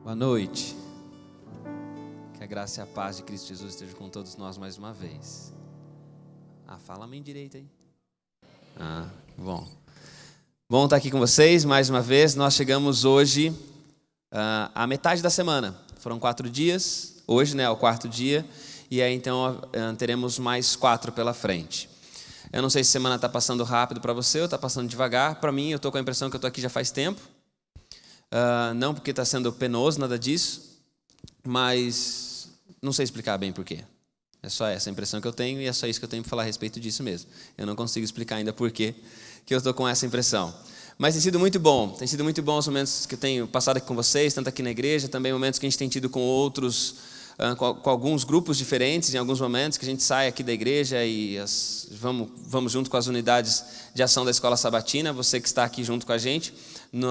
Boa noite. Que a graça e a paz de Cristo Jesus estejam com todos nós mais uma vez. Fala amém direito aí. Bom. Bom estar aqui com vocês mais uma vez. Nós chegamos hoje à metade da semana. Foram 4 dias. Hoje, é o 4º dia. E aí, então, teremos mais 4 pela frente. Eu não sei se a semana está passando rápido para você ou está passando devagar. Para mim, eu estou com a impressão que eu estou aqui já faz tempo. Não porque está sendo penoso, nada disso, mas não sei explicar bem por quê. É só essa a impressão que eu tenho e é só isso que eu tenho para falar a respeito disso mesmo. Eu não consigo explicar ainda por quê que eu estou com essa impressão. Mas tem sido muito bom os momentos que eu tenho passado aqui com vocês, tanto aqui na igreja, também momentos que a gente tem tido com outros, com alguns grupos diferentes, em alguns momentos que a gente sai aqui da igreja e vamos junto com as unidades de ação da Escola Sabatina, você que está aqui junto com a gente.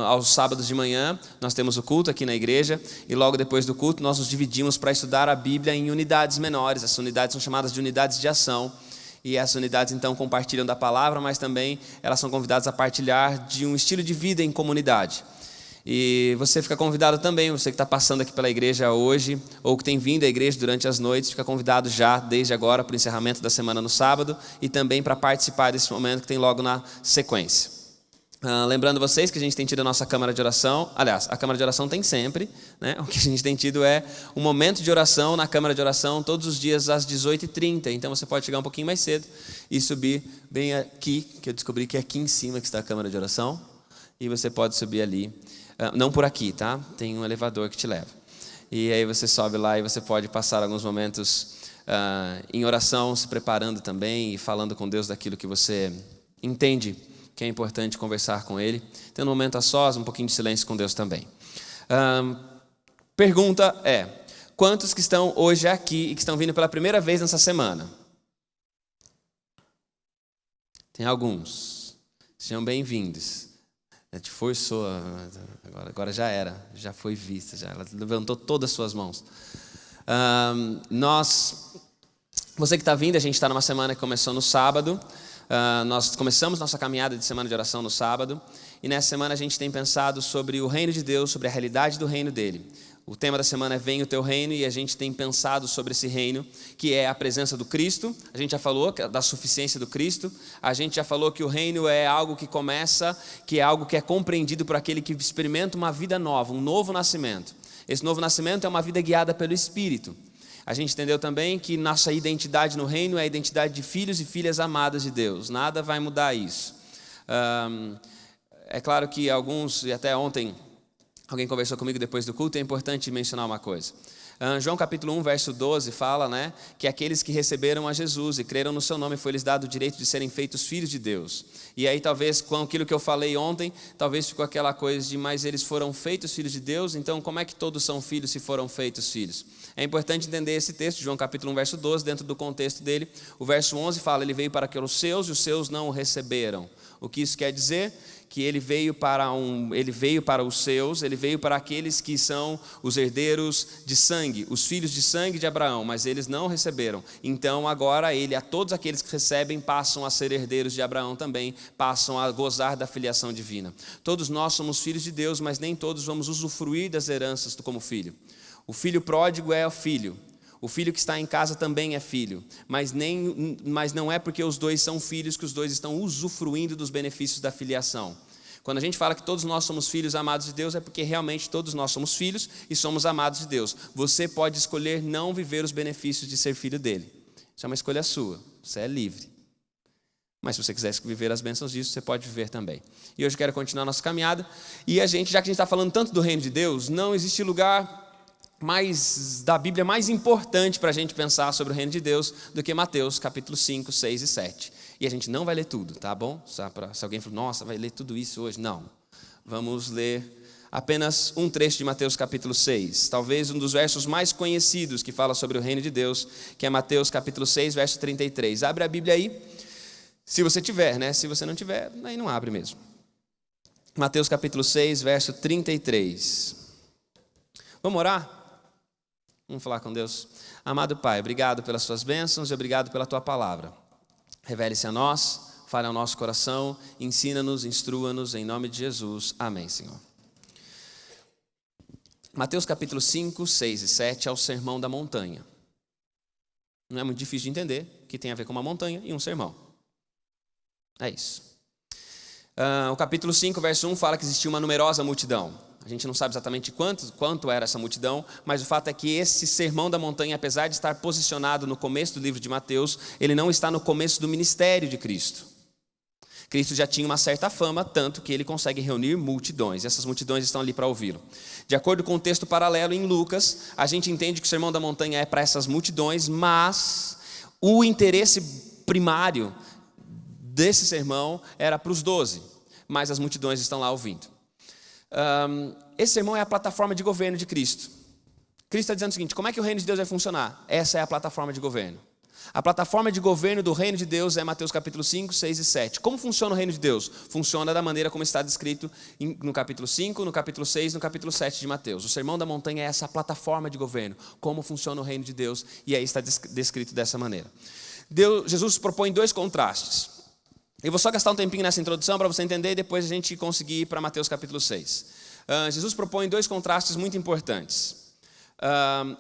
Aos sábados de manhã, nós temos o culto aqui na igreja e logo depois do culto nós nos dividimos para estudar a Bíblia em unidades menores. Essas unidades são chamadas de unidades de ação e essas unidades então compartilham da palavra, mas também elas são convidadas a partilhar de um estilo de vida em comunidade. E você fica convidado também, você que está passando aqui pela igreja hoje ou que tem vindo à igreja durante as noites, fica convidado já desde agora para o encerramento da semana no sábado e também para participar desse momento que tem logo na sequência. Lembrando vocês que a gente tem tido a nossa Câmara de Oração. Aliás, a Câmara de Oração tem sempre, O que a gente tem tido é um momento de oração na Câmara de Oração todos os dias às 18h30. Então você pode chegar um pouquinho mais cedo e subir bem aqui, que eu descobri que é aqui em cima que está a Câmara de Oração. E você pode subir ali, não por aqui, tá? Tem um elevador que te leva. E aí você sobe lá e você pode passar alguns momentos em oração, se preparando também e falando com Deus daquilo que você entende que é importante conversar com Ele, tendo um momento a sós, um pouquinho de silêncio com Deus também. Pergunta é, quantos que estão hoje aqui e que estão vindo pela primeira vez nessa semana? Tem alguns. Sejam bem-vindos. Te forçou, agora já era, já foi vista, ela levantou todas as suas mãos. Você que está vindo, a gente está numa semana que começou no sábado. Nós começamos nossa caminhada de semana de oração no sábado e nessa semana a gente tem pensado sobre o reino de Deus, sobre a realidade do reino dele. O tema da semana é Venha o Teu Reino e a gente tem pensado sobre esse reino que é a presença do Cristo. A gente já falou da suficiência do Cristo, a gente já falou que o reino é algo que começa, que é algo que é compreendido por aquele que experimenta uma vida nova, um novo nascimento. Esse novo nascimento é uma vida guiada pelo Espírito. A gente entendeu também que nossa identidade no reino é a identidade de filhos e filhas amadas de Deus. Nada vai mudar isso. É claro que alguns, e até ontem alguém conversou comigo depois do culto, é importante mencionar uma coisa. João capítulo 1, verso 12 fala que aqueles que receberam a Jesus e creram no seu nome foi-lhes dado o direito de serem feitos filhos de Deus. E aí talvez com aquilo que eu falei ontem, talvez ficou aquela coisa de mas eles foram feitos filhos de Deus, então como é que todos são filhos se foram feitos filhos? É importante entender esse texto, João capítulo 1, verso 12, dentro do contexto dele. O verso 11 fala, ele veio para os seus e os seus não o receberam. O que isso quer dizer? Que ele veio para os seus, ele veio para aqueles que são os herdeiros de sangue, os filhos de sangue de Abraão, mas eles não receberam. Então agora a todos aqueles que recebem passam a ser herdeiros de Abraão também, passam a gozar da filiação divina. Todos nós somos filhos de Deus, mas nem todos vamos usufruir das heranças como filho. O filho pródigo é o filho. O filho que está em casa também é filho, mas não é porque os dois são filhos que os dois estão usufruindo dos benefícios da filiação. Quando a gente fala que todos nós somos filhos amados de Deus, é porque realmente todos nós somos filhos e somos amados de Deus. Você pode escolher não viver os benefícios de ser filho dele. Isso é uma escolha sua, você é livre. Mas se você quiser viver as bênçãos disso, você pode viver também. E hoje eu quero continuar a nossa caminhada. E já que a gente está falando tanto do reino de Deus, não existe lugar da Bíblia mais importante para a gente pensar sobre o reino de Deus do que Mateus capítulo 5, 6 e 7. E a gente não vai ler tudo, tá bom? Se alguém falar, nossa, vai ler tudo isso hoje? Não. Vamos ler apenas um trecho de Mateus capítulo 6. Talvez um dos versos mais conhecidos que fala sobre o reino de Deus, que é Mateus capítulo 6, verso 33. Abre a Bíblia aí, se você tiver, Se você não tiver, aí não abre mesmo. Mateus capítulo 6, verso 33. Vamos orar? Vamos falar com Deus. Amado Pai, obrigado pelas suas bênçãos e obrigado pela tua palavra. Revele-se a nós, fale ao nosso coração, ensina-nos, instrua-nos, em nome de Jesus. Amém, Senhor. Mateus capítulo 5, 6 e 7 é o sermão da montanha. Não é muito difícil de entender que tem a ver com uma montanha e um sermão. É isso. O capítulo 5, verso 1 fala que existia uma numerosa multidão. A gente não sabe exatamente quanto era essa multidão, mas o fato é que esse sermão da montanha, apesar de estar posicionado no começo do livro de Mateus, ele não está no começo do ministério de Cristo. Cristo já tinha uma certa fama, tanto que ele consegue reunir multidões. E essas multidões estão ali para ouvi-lo. De acordo com o texto paralelo em Lucas, a gente entende que o sermão da montanha é para essas multidões, mas o interesse primário desse sermão era para os 12, mas as multidões estão lá ouvindo. Esse sermão é a plataforma de governo de Cristo. Cristo está dizendo o seguinte: como é que o reino de Deus vai funcionar? Essa é a plataforma de governo. A plataforma de governo do reino de Deus é Mateus capítulo 5, 6 e 7. Como funciona o reino de Deus? Funciona da maneira como está descrito no capítulo 5, no capítulo 6, no capítulo 7 de Mateus. O sermão da montanha é essa plataforma de governo. Como funciona o reino de Deus? E aí está descrito dessa maneira. Jesus propõe 2 contrastes. Eu vou só gastar um tempinho nessa introdução para você entender e depois a gente conseguir ir para Mateus capítulo 6. Jesus propõe 2 contrastes muito importantes.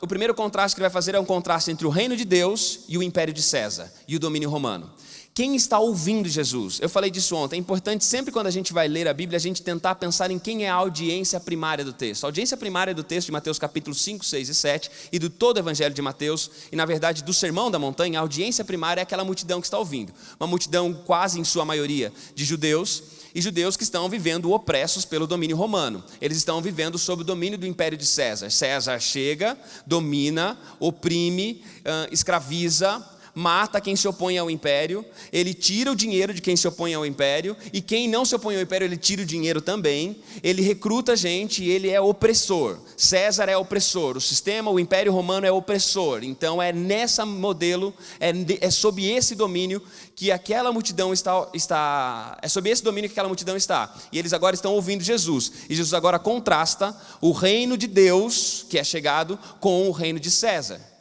O primeiro contraste que ele vai fazer é um contraste entre o reino de Deus e o império de César e o domínio romano. Quem está ouvindo Jesus? Eu falei disso ontem. É importante sempre quando a gente vai ler a Bíblia, a gente tentar pensar em quem é a audiência primária do texto. A audiência primária do texto de Mateus capítulo 5, 6 e 7 e do todo o evangelho de Mateus e na verdade do sermão da montanha, a audiência primária é aquela multidão que está ouvindo. Uma multidão quase em sua maioria de judeus e judeus que estão vivendo opressos pelo domínio romano. Eles estão vivendo sob o domínio do império de César. César chega, domina, oprime, escraviza, mata quem se opõe ao império, ele tira o dinheiro de quem se opõe ao império, e quem não se opõe ao império, ele tira o dinheiro também, ele recruta gente e ele é opressor. César é opressor, o sistema, o império romano é opressor, então é nessa modelo, é sob esse domínio que aquela multidão está, é sob esse domínio que aquela multidão está, e eles agora estão ouvindo Jesus, e Jesus agora contrasta o reino de Deus, que é chegado, com o reino de César.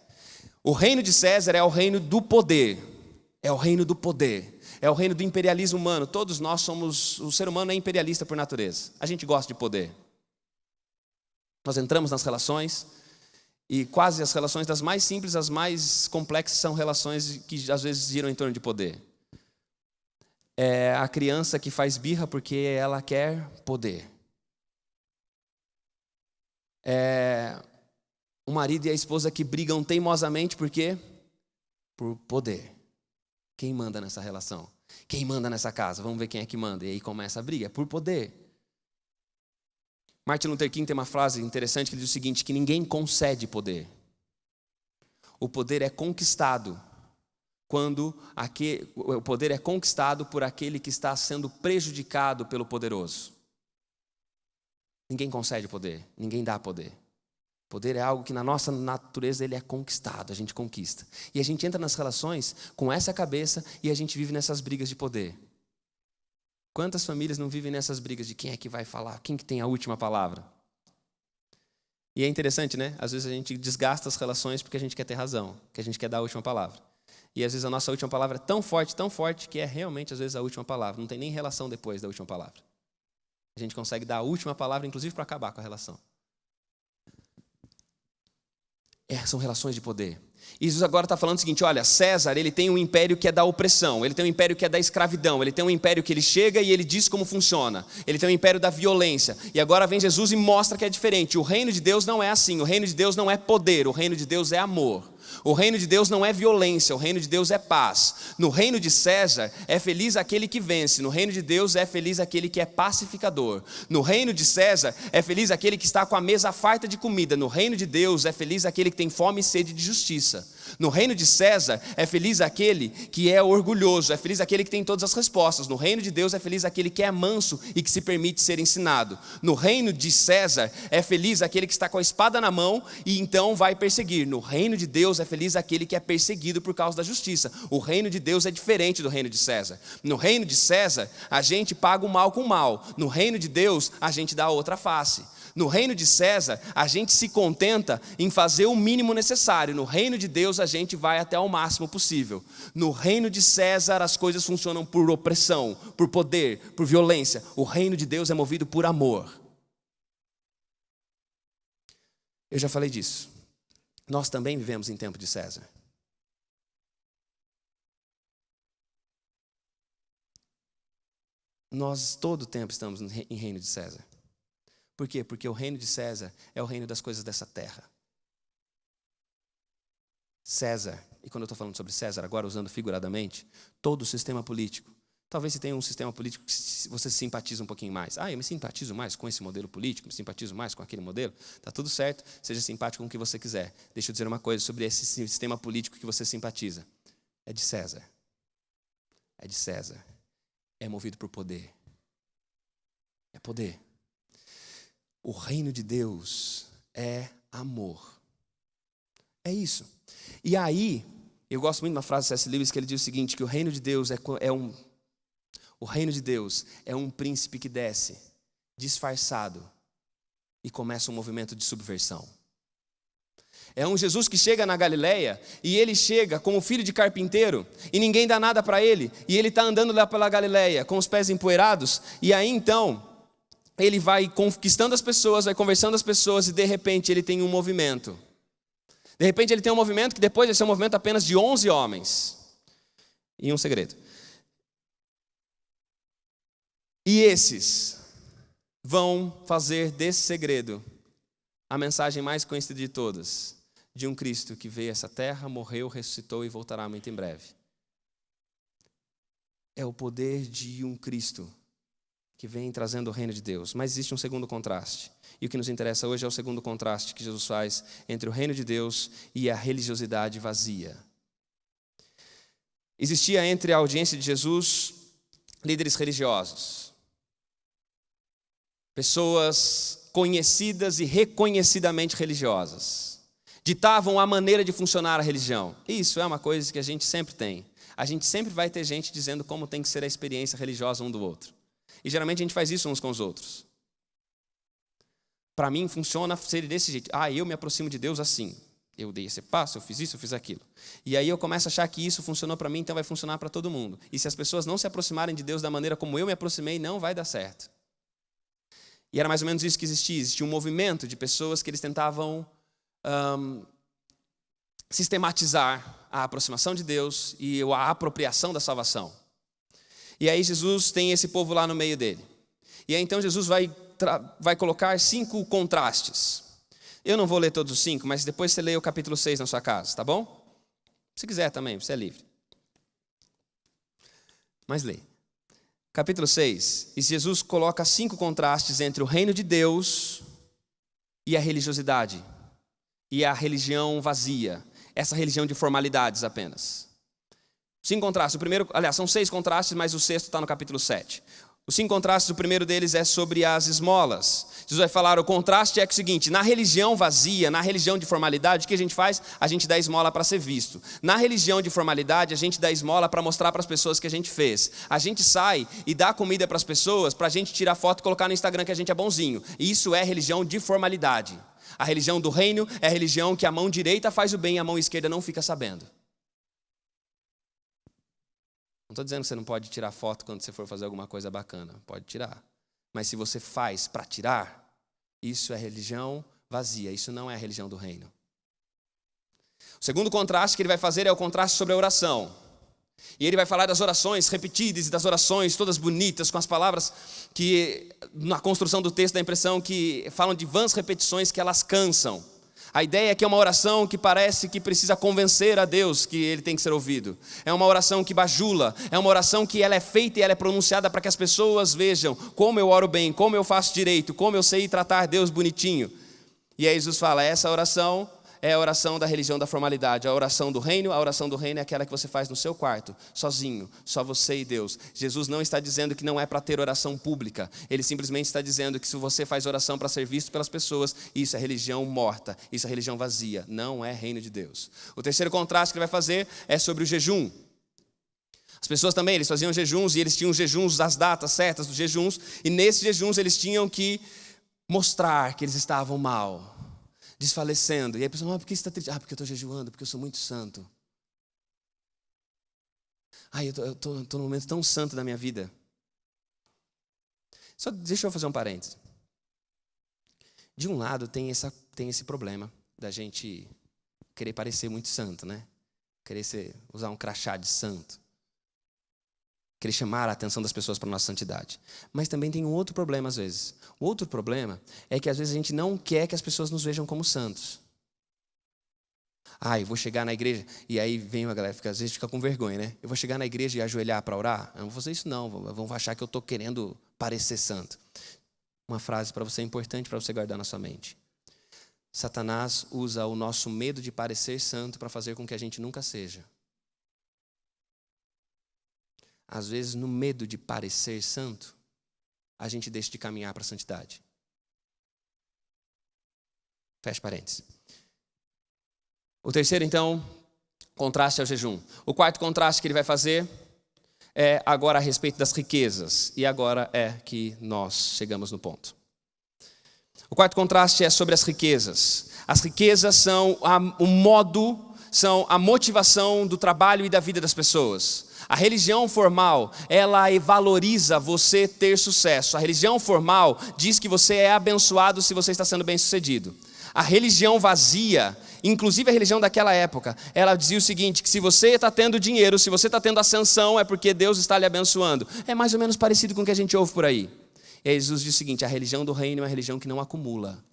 O reino de César é o reino do poder, é o reino do poder, é o reino do imperialismo humano. Todos nós somos, o ser humano é imperialista por natureza, a gente gosta de poder. Nós entramos nas relações e quase as relações das mais simples às mais complexas são relações que às vezes giram em torno de poder. É a criança que faz birra porque ela quer poder. O marido e a esposa que brigam teimosamente, por quê? Por poder. Quem manda nessa relação? Quem manda nessa casa? Vamos ver quem é que manda. E aí começa a briga, é por poder. Martin Luther King tem uma frase interessante que ele diz o seguinte, que ninguém concede poder. O poder é conquistado o poder é conquistado por aquele que está sendo prejudicado pelo poderoso. Ninguém concede poder, ninguém dá poder. Poder é algo que na nossa natureza ele é conquistado, a gente conquista. E a gente entra nas relações com essa cabeça e a gente vive nessas brigas de poder. Quantas famílias não vivem nessas brigas de quem é que vai falar, quem que tem a última palavra? E é interessante, né? Às vezes a gente desgasta as relações porque a gente quer ter razão, que a gente quer dar a última palavra. E às vezes a nossa última palavra é tão forte, que é realmente às vezes a última palavra. Não tem nem relação depois da última palavra. A gente consegue dar a última palavra, inclusive para acabar com a relação. São relações de poder. E Jesus agora está falando o seguinte, olha, César, ele tem um império que é da opressão, ele tem um império que é da escravidão, ele tem um império que ele chega e ele diz como funciona, ele tem um império da violência, e agora vem Jesus e mostra que é diferente. O reino de Deus não é assim, o reino de Deus não é poder, o reino de Deus é amor. O reino de Deus não é violência, o reino de Deus é paz. No reino de César é feliz aquele que vence, no reino de Deus é feliz aquele que é pacificador. No reino de César é feliz aquele que está com a mesa farta de comida, no reino de Deus é feliz aquele que tem fome e sede de justiça. No reino de César é feliz aquele que é orgulhoso, é feliz aquele que tem todas as respostas. No reino de Deus é feliz aquele que é manso e que se permite ser ensinado. No reino de César é feliz aquele que está com a espada na mão e então vai perseguir. No reino de Deus é feliz aquele que é perseguido por causa da justiça. O reino de Deus é diferente do reino de César. No reino de César a gente paga o mal com o mal. No reino de Deus a gente dá a outra face. No reino de César, a gente se contenta em fazer o mínimo necessário. No reino de Deus, a gente vai até o máximo possível. No reino de César, as coisas funcionam por opressão, por poder, por violência. O reino de Deus é movido por amor. Eu já falei disso. Nós também vivemos em tempo de César. Nós todo o tempo estamos em reino de César. Por quê? Porque o reino de César é o reino das coisas dessa terra. César, e quando eu estou falando sobre César, agora usando figuradamente, todo o sistema político. Talvez você tenha um sistema político que você se simpatiza um pouquinho mais. Eu me simpatizo mais com esse modelo político, me simpatizo mais com aquele modelo. Está tudo certo, seja simpático com o que você quiser. Deixa eu dizer uma coisa sobre esse sistema político que você simpatiza. É de César. É de César. É movido por poder. É poder. O reino de Deus é amor. É isso. E aí, eu gosto muito de uma frase de C.S. Lewis que ele diz o seguinte, que o reino de Deus o reino de Deus é um príncipe que desce, disfarçado, e começa um movimento de subversão. É um Jesus que chega na Galileia, e ele chega como filho de carpinteiro, e ninguém dá nada para ele, e ele está andando lá pela Galileia, com os pés empoeirados, e aí então, ele vai conquistando as pessoas, vai conversando as pessoas, e de repente ele tem um movimento. De repente ele tem um movimento que depois vai ser um movimento apenas de 11 homens. E um segredo. E esses vão fazer desse segredo a mensagem mais conhecida de todas, de um Cristo que veio a essa terra, morreu, ressuscitou e voltará muito em breve. É o poder de um Cristo que vem trazendo o reino de Deus. Mas existe um segundo contraste. E o que nos interessa hoje é o segundo contraste que Jesus faz entre o reino de Deus e a religiosidade vazia. Existia entre a audiência de Jesus líderes religiosos. Pessoas conhecidas e reconhecidamente religiosas. Ditavam a maneira de funcionar a religião. Isso é uma coisa que a gente sempre tem. A gente sempre vai ter gente dizendo como tem que ser a experiência religiosa um do outro. E geralmente a gente faz isso uns com os outros. Para mim funciona ser desse jeito. Eu me aproximo de Deus assim. Eu dei esse passo, eu fiz isso, eu fiz aquilo. E aí eu começo a achar que isso funcionou para mim, então vai funcionar para todo mundo. E se as pessoas não se aproximarem de Deus da maneira como eu me aproximei, não vai dar certo. E era mais ou menos isso que existia. Existia um movimento de pessoas que eles tentavam sistematizar a aproximação de Deus e a apropriação da salvação. E aí Jesus tem esse povo lá no meio dele. E aí então Jesus vai colocar 5 contrastes. Eu não vou ler todos os 5, mas depois você lê o capítulo 6 na sua casa, tá bom? Se quiser também, você é livre. Mas lê. Capítulo 6, e Jesus coloca 5 contrastes entre o reino de Deus e a religiosidade. E a religião vazia. Essa religião de formalidades apenas. 5 contrastes. O primeiro, aliás, são 6 contrastes, mas o 6º está no capítulo 7. Os 5 contrastes, o primeiro deles é sobre as esmolas. Jesus vai falar, o contraste é o seguinte, na religião vazia, na religião de formalidade, o que a gente faz? A gente dá esmola para ser visto. Na religião de formalidade, a gente dá esmola para mostrar para as pessoas que a gente fez. A gente sai e dá comida para as pessoas, para a gente tirar foto e colocar no Instagram que a gente é bonzinho. E isso é religião de formalidade. A religião do reino é a religião que a mão direita faz o bem e a mão esquerda não fica sabendo. Não estou dizendo que você não pode tirar foto quando você for fazer alguma coisa bacana. Pode tirar. Mas se você faz para tirar, isso é religião vazia. Isso não é a religião do reino. O segundo contraste que ele vai fazer é o contraste sobre a oração. E ele vai falar das orações repetidas e das orações todas bonitas, com as palavras que, na construção do texto, dá a impressão que falam de vãs repetições que elas cansam. A ideia é que é uma oração que parece que precisa convencer a Deus que ele tem que ser ouvido. É uma oração que bajula, é uma oração que ela é feita e ela é pronunciada para que as pessoas vejam como eu oro bem, como eu faço direito, como eu sei tratar Deus bonitinho. E aí Jesus fala, essa oração é a oração da religião da formalidade, a oração do reino é aquela que você faz no seu quarto, sozinho, só você e Deus. Jesus não está dizendo que não é para ter oração pública, ele simplesmente está dizendo que se você faz oração para ser visto pelas pessoas, isso é religião morta, isso é religião vazia, não é reino de Deus. O terceiro contraste que ele vai fazer é sobre o jejum. As pessoas também, eles faziam jejuns e eles tinham jejuns, as datas certas dos jejuns, e nesses jejuns eles tinham que mostrar que eles estavam mal, desfalecendo. E aí a pessoa, por que você está triste? Porque eu estou jejuando, porque eu sou muito santo. Eu estou num momento tão santo da minha vida. Só deixa eu fazer um parênteses. De um lado tem tem esse problema da gente querer parecer muito santo, né? Usar um crachá de santo. Querer chamar a atenção das pessoas para a nossa santidade. Mas também tem um outro problema às vezes. O outro problema é que às vezes a gente não quer que as pessoas nos vejam como santos. Eu vou chegar na igreja, e aí vem uma galera, às vezes fica com vergonha, né? Eu vou chegar na igreja e ajoelhar para orar? Eu não vou fazer isso não, vão achar que eu estou querendo parecer santo. Uma frase para você importante para você guardar na sua mente. Satanás usa o nosso medo de parecer santo para fazer com que a gente nunca seja. Às vezes, no medo de parecer santo, a gente deixa de caminhar para a santidade. Fecha parênteses. O terceiro, então, contraste ao jejum. O quarto contraste que ele vai fazer é agora a respeito das riquezas. E agora é que nós chegamos no ponto. O quarto contraste é sobre as riquezas. As riquezas são são a motivação do trabalho e da vida das pessoas. A religião formal, ela valoriza você ter sucesso. A religião formal diz que você é abençoado se você está sendo bem-sucedido. A religião vazia, inclusive a religião daquela época, ela dizia o seguinte, que se você está tendo dinheiro, se você está tendo ascensão, é porque Deus está lhe abençoando. É mais ou menos parecido com o que a gente ouve por aí. E aí Jesus diz o seguinte, a religião do reino é uma religião que não acumula.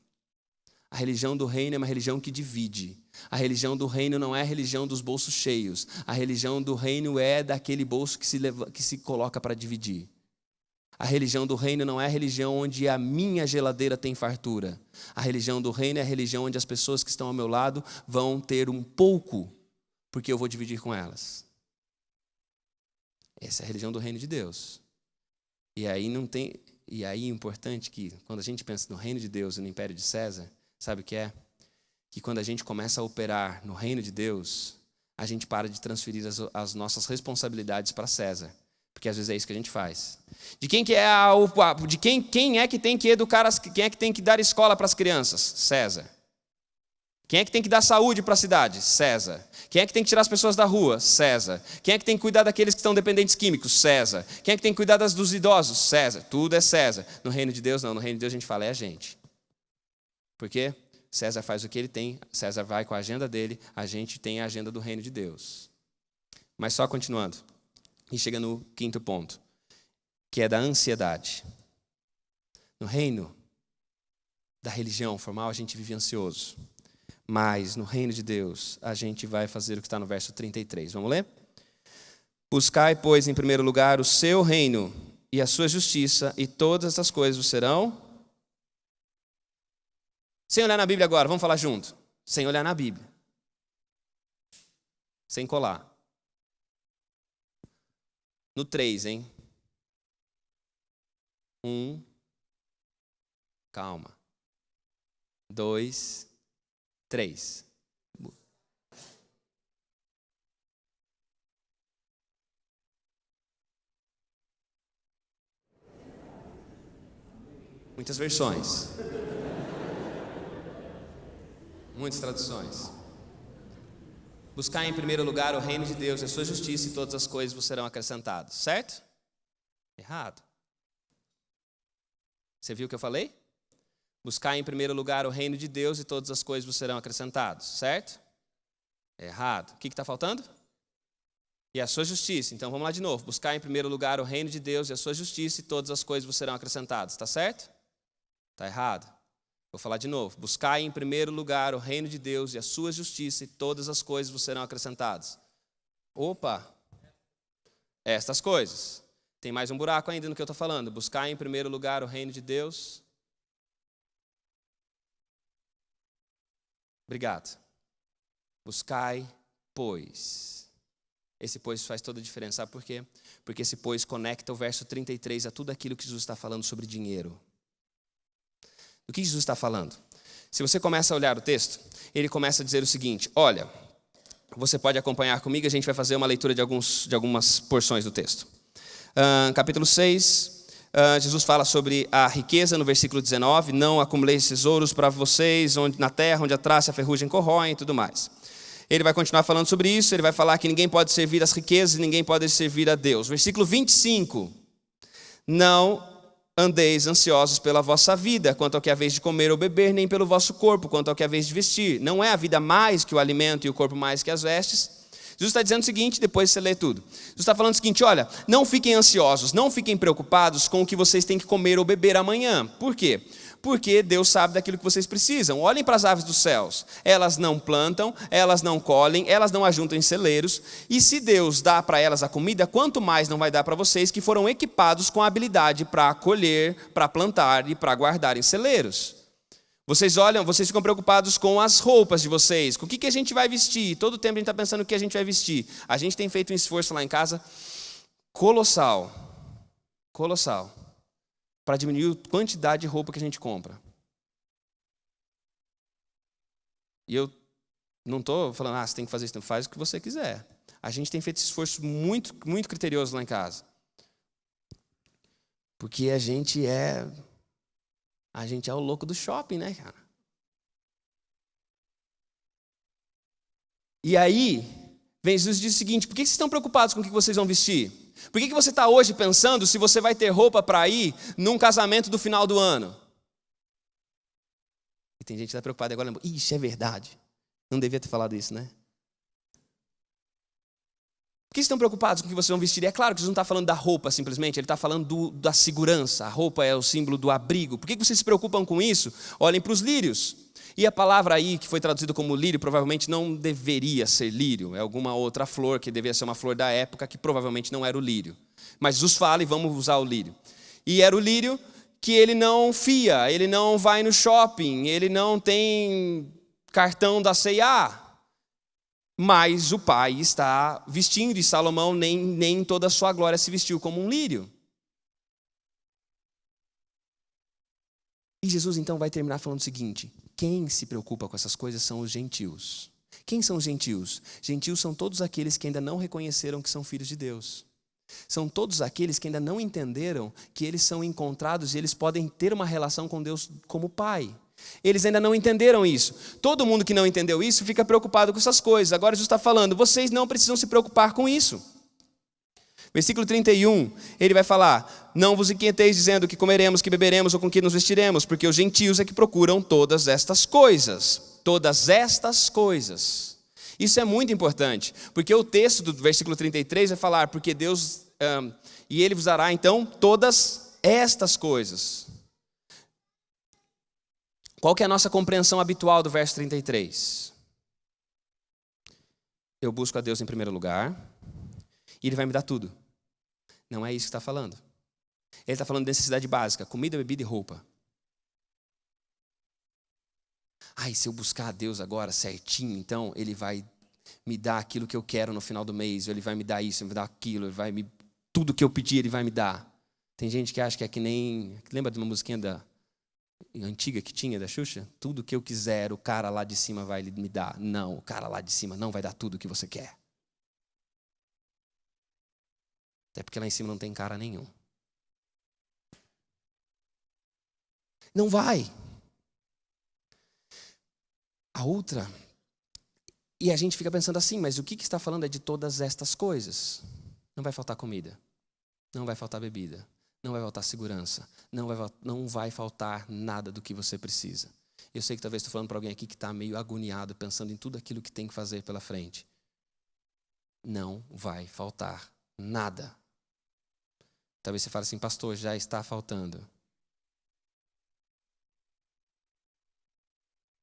A religião do reino é uma religião que divide. A religião do reino não é a religião dos bolsos cheios. A religião do reino é daquele bolso que se coloca para dividir. A religião do reino não é a religião onde a minha geladeira tem fartura. A religião do reino é a religião onde as pessoas que estão ao meu lado vão ter um pouco, porque eu vou dividir com elas. Essa é a religião do reino de Deus. E aí é importante que, quando a gente pensa no reino de Deus e no império de César, sabe o que é? Que quando a gente começa a operar no reino de Deus, a gente para de transferir as nossas responsabilidades para César. Porque às vezes é isso que a gente faz. De quem é que tem que educar, quem é que tem que dar escola para as crianças? César. Quem é que tem que dar saúde para a cidade? César. Quem é que tem que tirar as pessoas da rua? César. Quem é que tem que cuidar daqueles que estão dependentes químicos? César. Quem é que tem que cuidar dos idosos? César. Tudo é César. No reino de Deus, não. No reino de Deus a gente fala, é a gente. Por quê? César faz o que ele tem, César vai com a agenda dele, a gente tem a agenda do reino de Deus. Mas só continuando. E chega no quinto ponto, que é da ansiedade. No reino da religião formal, a gente vive ansioso. Mas no reino de Deus, a gente vai fazer o que está no verso 33. Vamos ler? Buscai, pois, em primeiro lugar o seu reino e a sua justiça, e todas essas coisas serão... Sem olhar na Bíblia agora, vamos falar junto. Sem olhar na Bíblia. Sem colar. No 3, hein? 1. Calma. 2, 3. Muitas versões. Muitas traduções. Buscar em primeiro lugar o reino de Deus e a sua justiça, e todas as coisas vos serão acrescentadas. Certo? Errado. Você viu o que eu falei? Buscar em primeiro lugar o reino de Deus e todas as coisas vos serão acrescentadas. Certo? Errado. O que está faltando? E a sua justiça. Então vamos lá de novo. Buscar em primeiro lugar o reino de Deus e a sua justiça, e todas as coisas vos serão acrescentadas. Está certo? Está errado. Vou falar de novo. Buscai em primeiro lugar o reino de Deus e a sua justiça, e todas as coisas vos serão acrescentadas. Opa! Estas coisas. Tem mais um buraco ainda no que eu estou falando. Buscai em primeiro lugar o reino de Deus. Obrigado. Buscai, pois. Esse pois faz toda a diferença. Sabe por quê? Porque esse pois conecta o verso 33 a tudo aquilo que Jesus está falando sobre dinheiro. Do que Jesus está falando? Se você começa a olhar o texto, ele começa a dizer o seguinte, olha, você pode acompanhar comigo, a gente vai fazer uma leitura de algumas porções do texto. Capítulo 6, Jesus fala sobre a riqueza no versículo 19, não acumuleis tesouros para vocês na terra, onde a traça e a ferrugem corroem e tudo mais. Ele vai continuar falando sobre isso, ele vai falar que ninguém pode servir às riquezas e ninguém pode servir a Deus. Versículo 25, não andeis ansiosos pela vossa vida, quanto ao que é a vez de comer ou beber, nem pelo vosso corpo, quanto ao que é a vez de vestir. Não é a vida mais que o alimento e o corpo mais que as vestes? Jesus está dizendo o seguinte, depois você lê tudo. Jesus está falando o seguinte, olha, não fiquem ansiosos, não fiquem preocupados com o que vocês têm que comer ou beber amanhã. Por quê? Porque Deus sabe daquilo que vocês precisam. Olhem para as aves dos céus. Elas não plantam, elas não colhem, elas não ajuntam em celeiros. E se Deus dá para elas a comida, quanto mais não vai dar para vocês que foram equipados com a habilidade para colher, para plantar e para guardar em celeiros. Vocês olham, vocês ficam preocupados com as roupas de vocês, com o que a gente vai vestir. Todo tempo a gente está pensando o que a gente vai vestir. A gente tem feito um esforço lá em casa colossal, para diminuir a quantidade de roupa que a gente compra. E eu não estou falando, você tem que fazer isso, faz o que você quiser. A gente tem feito esse esforço muito, muito criterioso lá em casa. Porque a gente é o louco do shopping, né, cara? E aí, vem Jesus e diz o seguinte, por que vocês estão preocupados com o que vocês vão vestir? Por que você está hoje pensando se você vai ter roupa para ir num casamento do final do ano? E tem gente que está preocupada agora, isso é verdade. Não devia ter falado isso, né? Por que estão preocupados com o que vocês vão vestir? E é claro que Jesus não está falando da roupa simplesmente, ele está falando da segurança. A roupa é o símbolo do abrigo. Por que vocês se preocupam com isso? Olhem para os lírios. E a palavra aí, que foi traduzida como lírio, provavelmente não deveria ser lírio. É alguma outra flor, que deveria ser uma flor da época, que provavelmente não era o lírio. Mas Jesus fala e vamos usar o lírio. E era o lírio que ele não fia, ele não vai no shopping, ele não tem cartão da C&A. Mas o pai está vestindo, e Salomão nem em toda a sua glória se vestiu como um lírio. E Jesus então vai terminar falando o seguinte, quem se preocupa com essas coisas são os gentios. Quem são os gentios? Gentios são todos aqueles que ainda não reconheceram que são filhos de Deus. São todos aqueles que ainda não entenderam que eles são encontrados e eles podem ter uma relação com Deus como Pai. Eles ainda não entenderam isso. Todo mundo que não entendeu isso fica preocupado com essas coisas. Agora Jesus está falando, vocês não precisam se preocupar com isso. Versículo 31, ele vai falar, não vos inquieteis dizendo que comeremos, que beberemos ou com que nos vestiremos, porque os gentios é que procuram todas estas coisas. Todas estas coisas. Isso é muito importante, porque o texto do versículo 33 vai falar, porque Deus, e ele vos dará então todas estas coisas. Qual que é a nossa compreensão habitual do verso 33? Eu busco a Deus em primeiro lugar, e Ele vai me dar tudo. Não é isso que está falando. Ele está falando de necessidade básica, comida, bebida e roupa. Se eu buscar a Deus agora certinho, então Ele vai me dar aquilo que eu quero no final do mês, ou Ele vai me dar isso, Ele vai me dar aquilo, tudo que eu pedir Ele vai me dar. Tem gente que acha que é que nem... Lembra de uma musiquinha antiga que tinha da Xuxa? Tudo que eu quiser, o cara lá de cima vai me dar. Não, o cara lá de cima não vai dar tudo o que você quer. Até porque lá em cima não tem cara nenhum. Não vai. A outra... E a gente fica pensando assim, mas o que está falando é de todas estas coisas. Não vai faltar comida. Não vai faltar bebida. Não vai faltar segurança. Não vai faltar nada do que você precisa. Eu sei que talvez estou falando para alguém aqui que está meio agoniado, pensando em tudo aquilo que tem que fazer pela frente. Não vai faltar nada. Talvez você fale assim, pastor, já está faltando.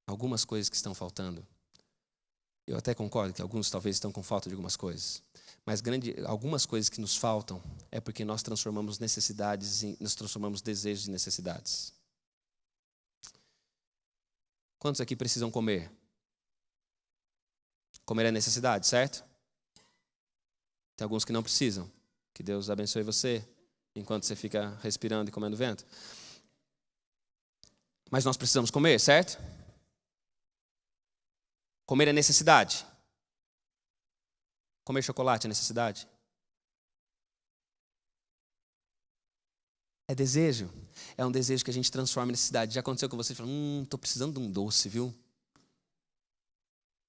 Algumas coisas que estão faltando. Eu até concordo que alguns talvez estão com falta de algumas coisas. Mas algumas coisas que nos faltam é porque nós transformamos nós transformamos desejos em necessidades. Quantos aqui precisam comer? Comer é necessidade, certo? Tem alguns que não precisam. Que Deus abençoe você enquanto você fica respirando e comendo vento. Mas nós precisamos comer, certo? Comer é necessidade. Comer chocolate é necessidade? É desejo. É um desejo que a gente transforma em necessidade. Já aconteceu com você? Fala, estou precisando de um doce, viu?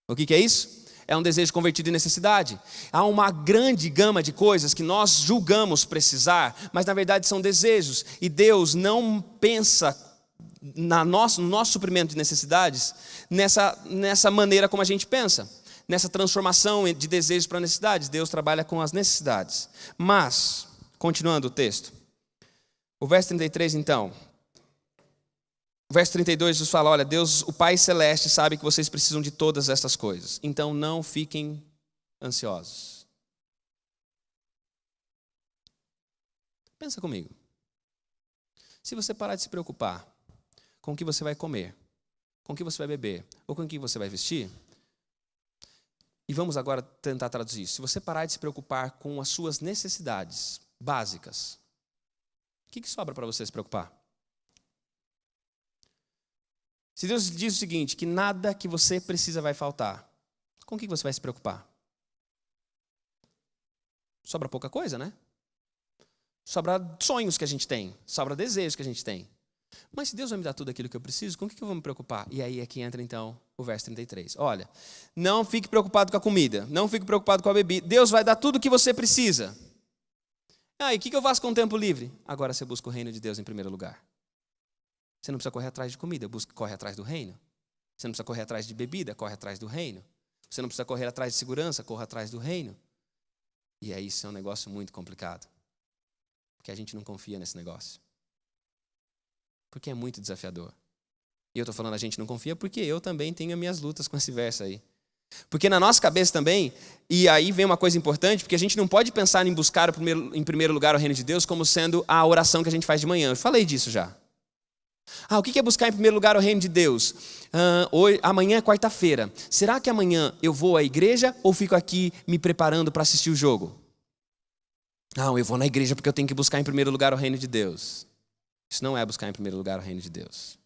O que é isso? é um desejo convertido em necessidade. Há uma grande gama de coisas que nós julgamos precisar, mas na verdade são desejos. E Deus não pensa no nosso suprimento de necessidades nessa maneira como a gente pensa. Nessa transformação de desejos para necessidades. Deus trabalha com as necessidades. Mas, continuando o texto. O verso 33 então. O verso 32 nos fala, olha, Deus, o Pai Celeste, sabe que vocês precisam de todas estas coisas. Então não fiquem ansiosos. Pensa comigo. Se você parar de se preocupar com o que você vai comer, com o que você vai beber, ou com o que você vai vestir, e vamos agora tentar traduzir isso. Se você parar de se preocupar com as suas necessidades básicas, o que sobra para você se preocupar? Se Deus diz o seguinte, que nada que você precisa vai faltar, com o que você vai se preocupar? Sobra pouca coisa, né? Sobra sonhos que a gente tem, sobra desejos que a gente tem. Mas se Deus vai me dar tudo aquilo que eu preciso, com o que eu vou me preocupar? E aí é que entra então o verso 33. Olha, não fique preocupado com a comida, não fique preocupado com a bebida. Deus vai dar tudo o que você precisa. E o que eu faço com o tempo livre? Agora você busca o reino de Deus em primeiro lugar. Você não precisa correr atrás de comida, corre atrás do reino. Você não precisa correr atrás de bebida, corre atrás do reino. Você não precisa correr atrás de segurança, corra atrás do reino. E aí isso é um negócio muito complicado. Porque a gente não confia nesse negócio. Porque é muito desafiador. E eu estou falando a gente não confia porque eu também tenho as minhas lutas com esse verso aí. Porque na nossa cabeça também, e aí vem uma coisa importante, porque a gente não pode pensar em buscar em primeiro lugar o reino de Deus como sendo a oração que a gente faz de manhã. Eu falei disso já. O que é buscar em primeiro lugar o reino de Deus? Amanhã é quarta-feira. Será que amanhã eu vou à igreja ou fico aqui me preparando para assistir o jogo? Eu vou na igreja porque eu tenho que buscar em primeiro lugar o reino de Deus. Isso não é buscar em primeiro lugar o reino de Deus.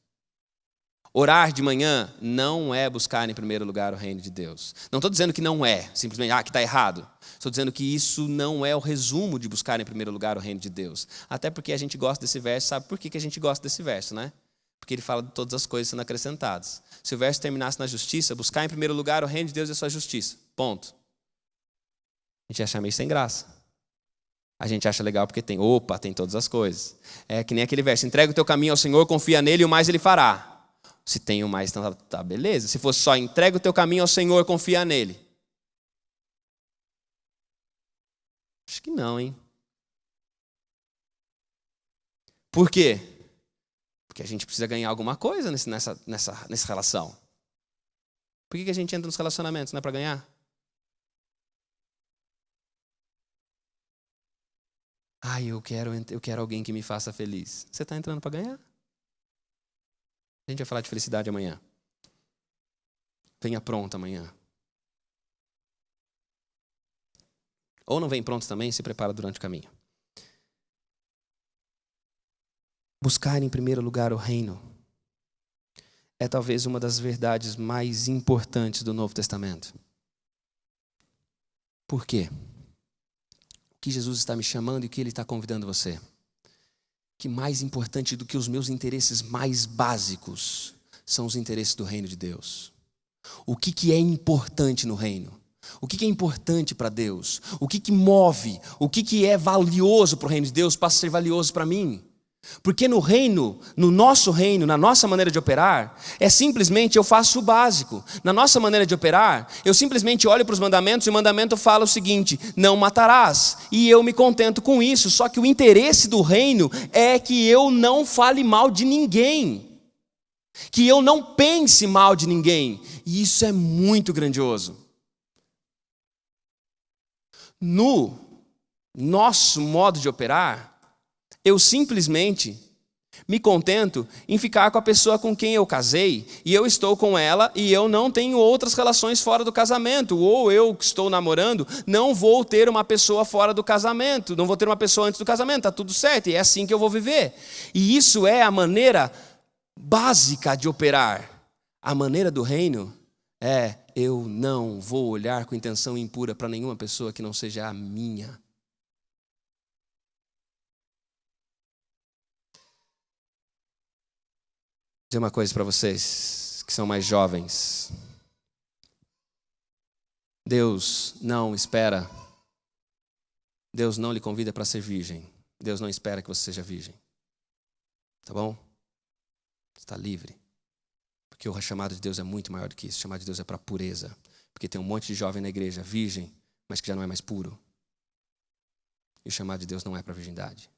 Orar de manhã não é buscar em primeiro lugar o reino de Deus. Não estou dizendo que não é, simplesmente, que está errado. Estou dizendo que isso não é o resumo de buscar em primeiro lugar o reino de Deus. Até porque a gente gosta desse verso, sabe por que a gente gosta desse verso, né? Porque ele fala de todas as coisas sendo acrescentadas. Se o verso terminasse na justiça, buscar em primeiro lugar o reino de Deus e a sua justiça. Ponto. A gente acha meio sem graça. A gente acha legal porque tem todas as coisas. É que nem aquele verso, entrega o teu caminho ao Senhor, confia nele e o mais ele fará. Se tem o mais, então tá beleza. Se fosse só entrega o teu caminho ao Senhor, confia nele. Acho que não, hein? Por quê? Porque a gente precisa ganhar alguma coisa nessa relação. Por que a gente entra nos relacionamentos? Não é para ganhar? Eu quero alguém que me faça feliz. Você está entrando para ganhar? A gente vai falar de felicidade amanhã. Venha pronto amanhã. Ou não vem pronto também, se prepara durante o caminho. Buscar em primeiro lugar o reino é talvez uma das verdades mais importantes do Novo Testamento. Por quê? O que Jesus está me chamando e o que Ele está convidando você? Que mais importante do que os meus interesses mais básicos são os interesses do reino de Deus. O que é importante no reino? O que é importante para Deus? O que move? O que é valioso para o reino de Deus passa a ser valioso para mim? Porque no reino, no nosso reino, na nossa maneira de operar, é simplesmente eu faço o básico. Na nossa maneira de operar, eu simplesmente olho para os mandamentos e o mandamento fala o seguinte, não matarás. E eu me contento com isso, só que o interesse do reino é que eu não fale mal de ninguém. Que eu não pense mal de ninguém. E isso é muito grandioso. No nosso modo de operar, eu simplesmente me contento em ficar com a pessoa com quem eu casei e eu estou com ela e eu não tenho outras relações fora do casamento. Ou eu que estou namorando, não vou ter uma pessoa fora do casamento, não vou ter uma pessoa antes do casamento, está tudo certo e é assim que eu vou viver. E isso é a maneira básica de operar. A maneira do reino é eu não vou olhar com intenção impura para nenhuma pessoa que não seja a minha. Vou dizer uma coisa para vocês que são mais jovens. Deus não espera, Deus não lhe convida para ser virgem. Deus não espera que você seja virgem. Tá bom? Você está livre. Porque o chamado de Deus é muito maior do que isso. O chamado de Deus é para pureza. Porque tem um monte de jovem na igreja, virgem, mas que já não é mais puro. E o chamado de Deus não é para virgindade.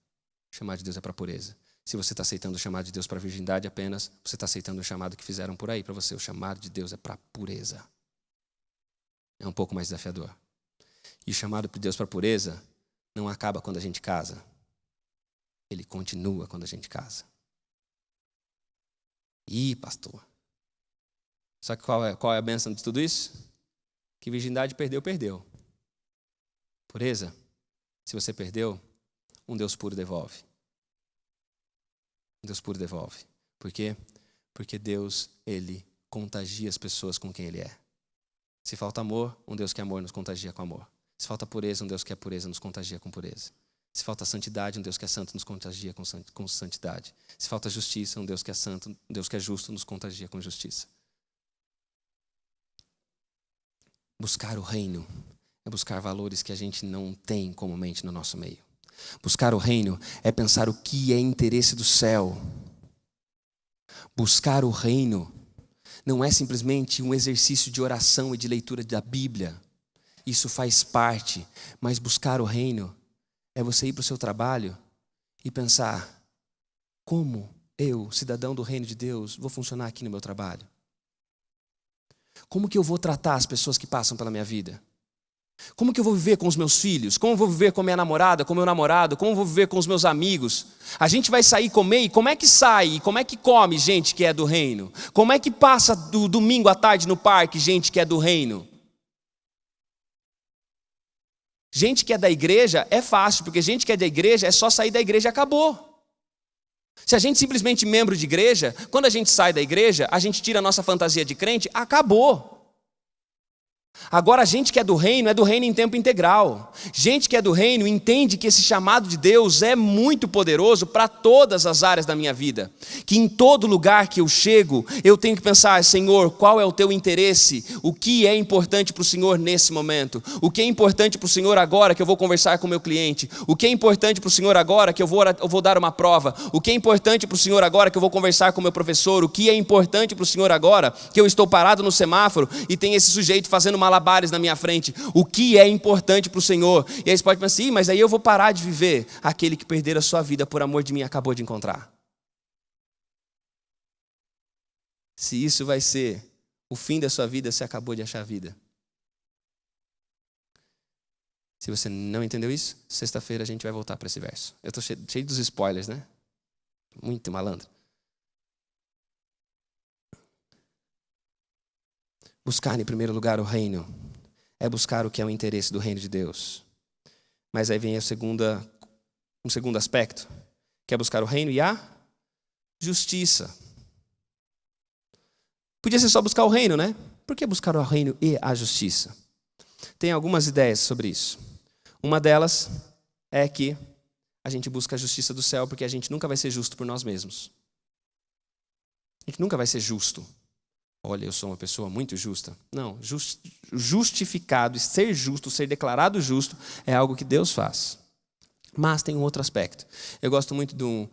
O chamado de Deus é para pureza. Se você está aceitando o chamado de Deus para virgindade apenas, você está aceitando o chamado que fizeram por aí para você. O chamado de Deus é para pureza. É um pouco mais desafiador. E o chamado de Deus para pureza não acaba quando a gente casa. Ele continua quando a gente casa. Ih, pastor. Sabe qual é a bênção de tudo isso? Que virgindade perdeu. Pureza, se você perdeu, um Deus puro devolve. Um Deus puro devolve. Por quê? Porque Deus, Ele contagia as pessoas com quem Ele é. Se falta amor, um Deus que é amor nos contagia com amor. Se falta pureza, um Deus que é pureza nos contagia com pureza. Se falta santidade, um Deus que é santo nos contagia com santidade. Se falta justiça, um Deus que é santo, um Deus que é justo nos contagia com justiça. Buscar o reino é buscar valores que a gente não tem comumente no nosso meio. Buscar o reino é pensar o que é interesse do céu. Buscar o reino não é simplesmente um exercício de oração e de leitura da Bíblia. Isso faz parte, mas buscar o reino é você ir para o seu trabalho e pensar: como eu, cidadão do reino de Deus, vou funcionar aqui no meu trabalho? Como que eu vou tratar as pessoas que passam pela minha vida? Como que eu vou viver com os meus filhos? Como eu vou viver com a minha namorada, com o meu namorado? Como eu vou viver com os meus amigos? A gente vai sair comer e como é que sai? E como é que come gente que é do reino? Como é que passa do domingo à tarde no parque gente que é do reino? Gente que é da igreja é fácil, porque gente que é da igreja é só sair da igreja e acabou. Se a gente simplesmente é membro de igreja, quando a gente sai da igreja, a gente tira a nossa fantasia de crente, acabou. Agora, a gente que é do reino em tempo integral. Gente que é do reino entende que esse chamado de Deus é muito poderoso para todas as áreas da minha vida. Que em todo lugar que eu chego, eu tenho que pensar: Senhor, qual é o teu interesse? O que é importante para o Senhor nesse momento? O que é importante para o Senhor agora que eu vou conversar com o meu cliente? O que é importante para o Senhor agora que eu vou dar uma prova? O que é importante para o Senhor agora que eu vou conversar com o meu professor? O que é importante para o Senhor agora que eu estou parado no semáforo e tem esse sujeito fazendo malabares na minha frente? O que é importante para o Senhor? E aí você pode pensar: mas aí eu vou parar de viver. Aquele que perder a sua vida por amor de mim acabou de encontrar. Se isso vai ser o fim da sua vida, você acabou de achar a vida. Se você não entendeu isso, sexta-feira a gente vai voltar para esse verso. Eu estou cheio dos spoilers, né? Muito malandro. Buscar em primeiro lugar o reino é buscar o que é o interesse do reino de Deus. Mas aí vem um segundo aspecto, que é buscar o reino e a justiça. Podia ser só buscar o reino, né? Por que buscar o reino e a justiça? Tem algumas ideias sobre isso. Uma delas é que a gente busca a justiça do céu porque a gente nunca vai ser justo por nós mesmos. A gente nunca vai ser justo. Olha, eu sou uma pessoa muito justa. Não, justificado e ser justo, ser declarado justo é algo que Deus faz. Mas tem um outro aspecto. Eu gosto muito de um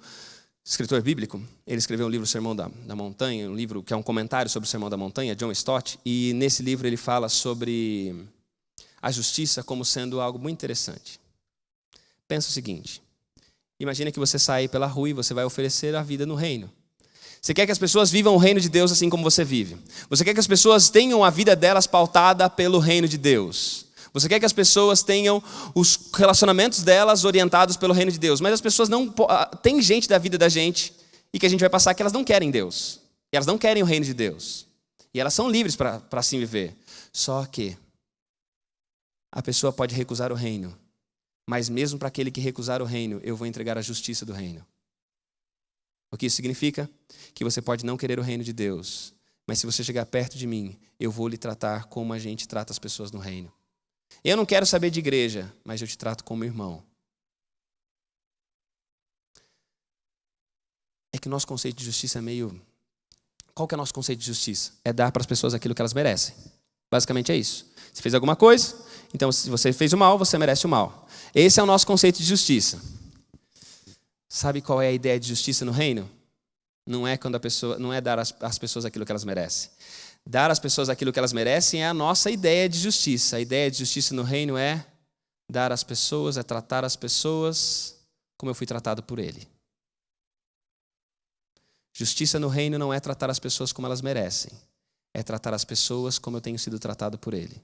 escritor bíblico. Ele escreveu um livro, O Sermão da Montanha, um livro que é um comentário sobre o Sermão da Montanha, John Stott, e nesse livro ele fala sobre a justiça como sendo algo muito interessante. Pensa o seguinte: imagina que você sai pela rua e você vai oferecer a vida no reino. Você quer que as pessoas vivam o reino de Deus assim como você vive. Você quer que as pessoas tenham a vida delas pautada pelo reino de Deus. Você quer que as pessoas tenham os relacionamentos delas orientados pelo reino de Deus. Mas as pessoas não... Tem gente da vida da gente e que a gente vai passar que elas não querem Deus. E elas não querem o reino de Deus. E elas são livres para assim viver. Só que a pessoa pode recusar o reino. Mas mesmo para aquele que recusar o reino, eu vou entregar a justiça do reino. O que isso significa? Que você pode não querer o reino de Deus, mas se você chegar perto de mim, eu vou lhe tratar como a gente trata as pessoas no reino. Eu não quero saber de igreja, mas eu te trato como irmão. É que o nosso conceito de justiça é meio... Qual que é o nosso conceito de justiça? É dar para as pessoas aquilo que elas merecem. Basicamente é isso. Você fez alguma coisa, então se você fez o mal, você merece o mal. Esse é o nosso conceito de justiça. Sabe qual é a ideia de justiça no reino? Não é dar às pessoas aquilo que elas merecem. Dar às pessoas aquilo que elas merecem é a nossa ideia de justiça. A ideia de justiça no reino é dar às pessoas, é tratar as pessoas como eu fui tratado por ele. Justiça no reino não é tratar as pessoas como elas merecem. É tratar as pessoas como eu tenho sido tratado por ele.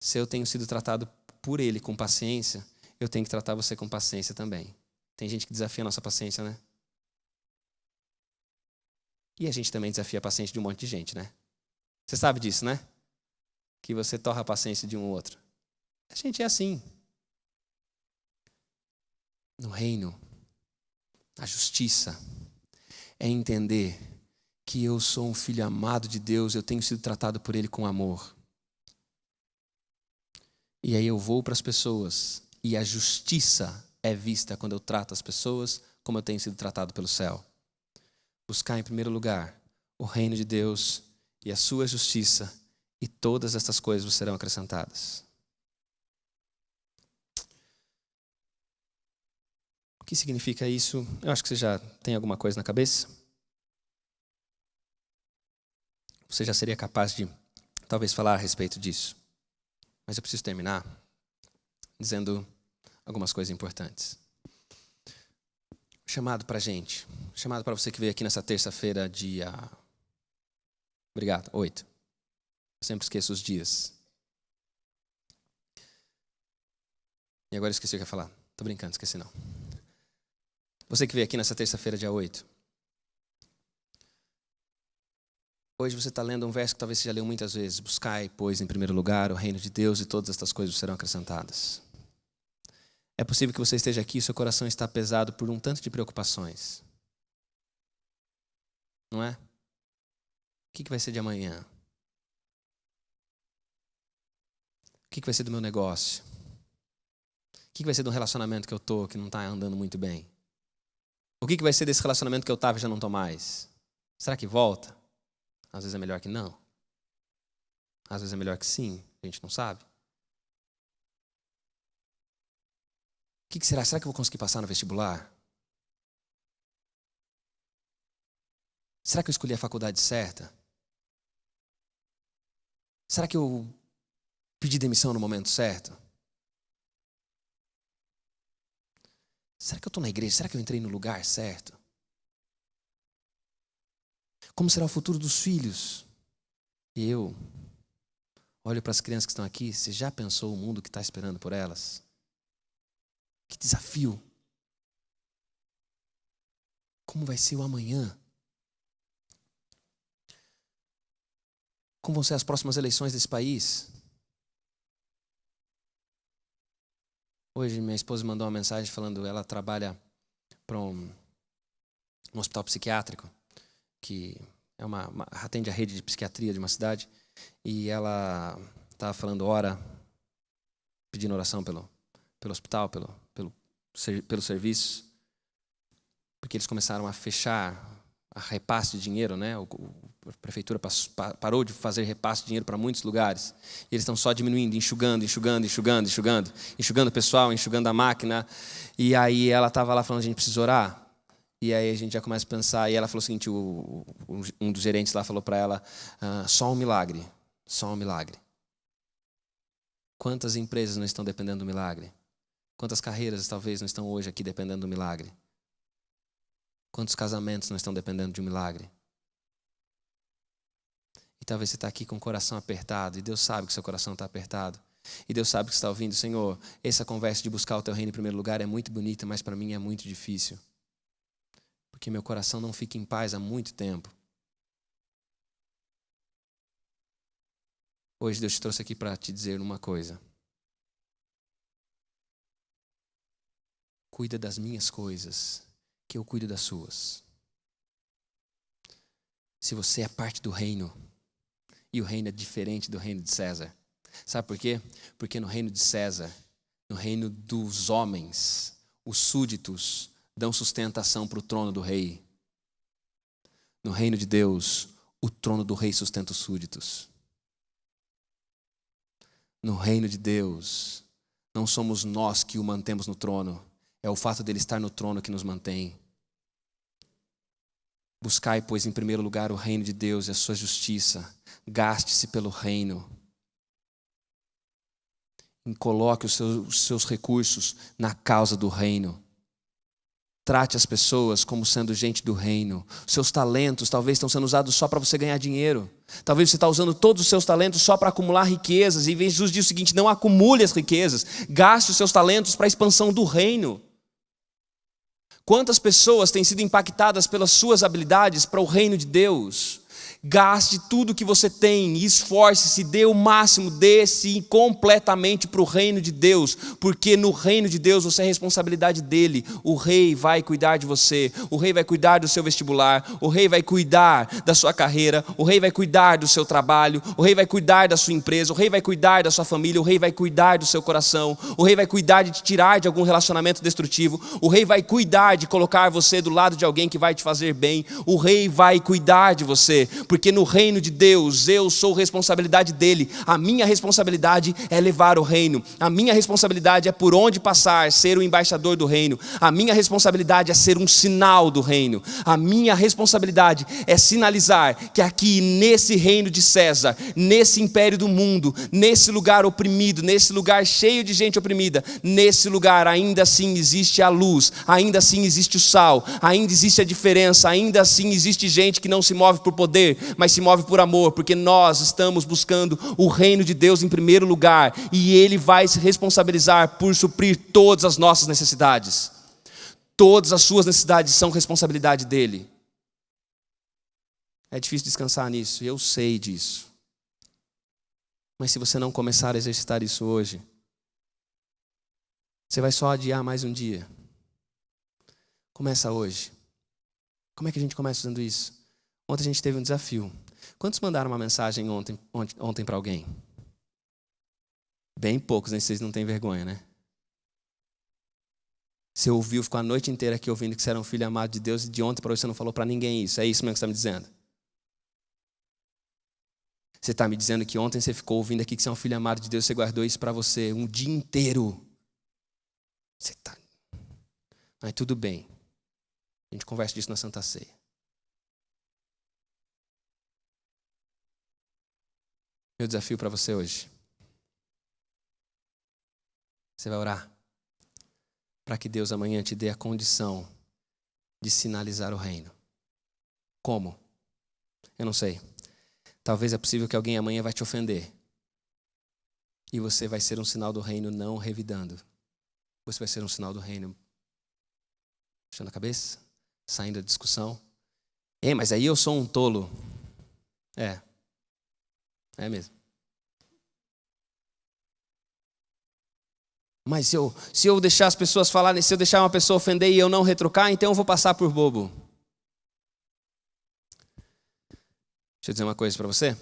Se eu tenho sido tratado por ele com paciência, eu tenho que tratar você com paciência também. Tem gente que desafia a nossa paciência, né? E a gente também desafia a paciência de um monte de gente, né? Você sabe disso, né? Que você torra a paciência de um ou outro. A gente é assim. No reino, a justiça é entender que eu sou um filho amado de Deus, eu tenho sido tratado por Ele com amor. E aí eu vou para as pessoas e a justiça é vista quando eu trato as pessoas como eu tenho sido tratado pelo céu. Buscar em primeiro lugar o reino de Deus e a sua justiça, e todas estas coisas vos serão acrescentadas. O que significa isso? Eu acho que você já tem alguma coisa na cabeça. Você já seria capaz de, talvez, falar a respeito disso. Mas eu preciso terminar dizendo algumas coisas importantes. Chamado para a gente. Chamado para você que veio aqui nessa terça-feira, dia... Obrigado, 8. Eu sempre esqueço os dias. E agora eu esqueci o que eu ia falar. Tô brincando, esqueci não. Você que veio aqui nessa terça-feira, dia 8. Hoje você está lendo um verso que talvez você já leu muitas vezes. Buscai, pois, em primeiro lugar o reino de Deus e todas estas coisas serão acrescentadas. É possível que você esteja aqui e seu coração está pesado por um tanto de preocupações. Não é? O que vai ser de amanhã? O que vai ser do meu negócio? O que vai ser do relacionamento que eu estou, que não está andando muito bem? O que vai ser desse relacionamento que eu estava e já não estou mais? Será que volta? Às vezes é melhor que não. Às vezes é melhor que sim, a gente não sabe. O que será? Será que eu vou conseguir passar no vestibular? Será que eu escolhi a faculdade certa? Será que eu pedi demissão no momento certo? Será que eu estou na igreja? Será que eu entrei no lugar certo? Como será o futuro dos filhos? E eu olho para as crianças que estão aqui, você já pensou o mundo que está esperando por elas? Que desafio! Como vai ser o amanhã? Como vão ser as próximas eleições desse país? Hoje minha esposa mandou uma mensagem falando, ela trabalha para um hospital psiquiátrico, que é atende a rede de psiquiatria de uma cidade, e ela estava falando pedindo oração pelo hospital, pelo serviço, porque eles começaram a fechar a repasse de dinheiro, né? A prefeitura parou de fazer repasse de dinheiro para muitos lugares. E eles estão só diminuindo, enxugando o pessoal, enxugando a máquina. E aí ela estava lá falando, a gente precisa orar. E aí a gente já começa a pensar, e ela falou o seguinte, um dos gerentes lá falou para ela, só um milagre. Quantas empresas não estão dependendo do milagre? Quantas carreiras talvez não estão hoje aqui dependendo do milagre? Quantos casamentos não estão dependendo de um milagre? E talvez você está aqui com o coração apertado, e Deus sabe que seu coração está apertado. E Deus sabe que você está ouvindo, Senhor, essa conversa de buscar o teu reino em primeiro lugar é muito bonita, mas para mim é muito difícil. Porque meu coração não fica em paz há muito tempo. Hoje Deus te trouxe aqui para te dizer uma coisa. Cuida das minhas coisas, que eu cuido das suas. Se você é parte do reino, e o reino é diferente do reino de César. Sabe por quê? Porque no reino de César, no reino dos homens, os súditos dão sustentação para o trono do rei. No reino de Deus, o trono do rei sustenta os súditos. No reino de Deus, não somos nós que o mantemos no trono. É o fato dele estar no trono que nos mantém. Buscai, pois, em primeiro lugar o reino de Deus e a sua justiça. Gaste-se pelo reino. E coloque os seus recursos na causa do reino. Trate as pessoas como sendo gente do reino. Seus talentos talvez estão sendo usados só para você ganhar dinheiro. Talvez você está usando todos os seus talentos só para acumular riquezas. E Jesus diz o seguinte: não acumule as riquezas. Gaste os seus talentos para a expansão do reino. Quantas pessoas têm sido impactadas pelas suas habilidades para o reino de Deus? Gaste tudo que você tem e esforce-se, dê o máximo, dê-se completamente para o reino de Deus, porque no reino de Deus você é responsabilidade dele. O rei vai cuidar de você, o rei vai cuidar do seu vestibular, o rei vai cuidar da sua carreira, o rei vai cuidar do seu trabalho, o rei vai cuidar da sua empresa, o rei vai cuidar da sua família, o rei vai cuidar do seu coração, o rei vai cuidar de te tirar de algum relacionamento destrutivo, o rei vai cuidar de colocar você do lado de alguém que vai te fazer bem, o rei vai cuidar de você. Porque no reino de Deus, eu sou responsabilidade dele. A minha responsabilidade é levar o reino. A minha responsabilidade é por onde passar, ser o embaixador do reino. A minha responsabilidade é ser um sinal do reino. A minha responsabilidade é sinalizar que aqui nesse reino de César, nesse império do mundo, nesse lugar oprimido, nesse lugar cheio de gente oprimida, nesse lugar ainda assim existe a luz, ainda assim existe o sal, ainda existe a diferença, ainda assim existe gente que não se move por poder, mas se move por amor, porque nós estamos buscando o reino de Deus em primeiro lugar, e Ele vai se responsabilizar por suprir todas as nossas necessidades. Todas as suas necessidades são responsabilidade dEle. É difícil descansar nisso, eu sei disso. Mas se você não começar a exercitar isso hoje, você vai só adiar mais um dia. Começa hoje. Como é que a gente começa fazendo isso? Ontem a gente teve um desafio. Quantos mandaram uma mensagem ontem para alguém? Bem poucos, né? Vocês não têm vergonha, né? Você ouviu, ficou a noite inteira aqui ouvindo que você era um filho amado de Deus, e de ontem para hoje você não falou para ninguém isso. É isso mesmo que você está me dizendo? Você está me dizendo que ontem você ficou ouvindo aqui que você é um filho amado de Deus, você guardou isso para você um dia inteiro. Você está... Mas tudo bem. A gente conversa disso na Santa Ceia. Meu desafio para você hoje. Você vai orar para que Deus amanhã te dê a condição de sinalizar o reino. Como? Eu não sei. Talvez é possível que alguém amanhã vai te ofender. E você vai ser um sinal do reino não revidando. Você vai ser um sinal do reino baixando a cabeça, saindo da discussão. Mas aí eu sou um tolo. É mesmo. Mas se eu deixar as pessoas falarem, se eu deixar uma pessoa ofender e eu não retrucar, então eu vou passar por bobo. Deixa eu dizer uma coisa para você.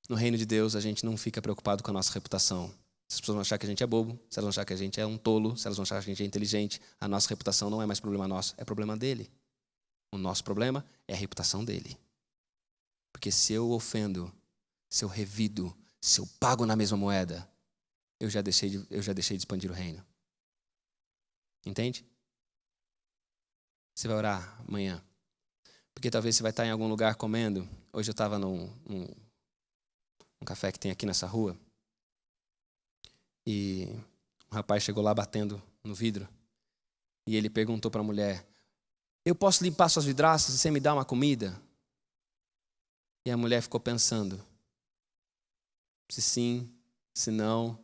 No reino de Deus, a gente não fica preocupado com a nossa reputação. Se as pessoas vão achar que a gente é bobo, se elas vão achar que a gente é um tolo, se elas vão achar que a gente é inteligente, a nossa reputação não é mais problema nosso, é problema dele. O nosso problema é a reputação dele. Porque se eu ofendo, se eu revido, se eu pago na mesma moeda, eu já deixei de expandir o reino. Entende? Você vai orar amanhã. Porque talvez você vai estar em algum lugar comendo. Hoje eu estava num café que tem aqui nessa rua. E um rapaz chegou lá batendo no vidro. E ele perguntou para a mulher: eu posso limpar suas vidraças e você me dá uma comida? E a mulher ficou pensando. Se sim, se não.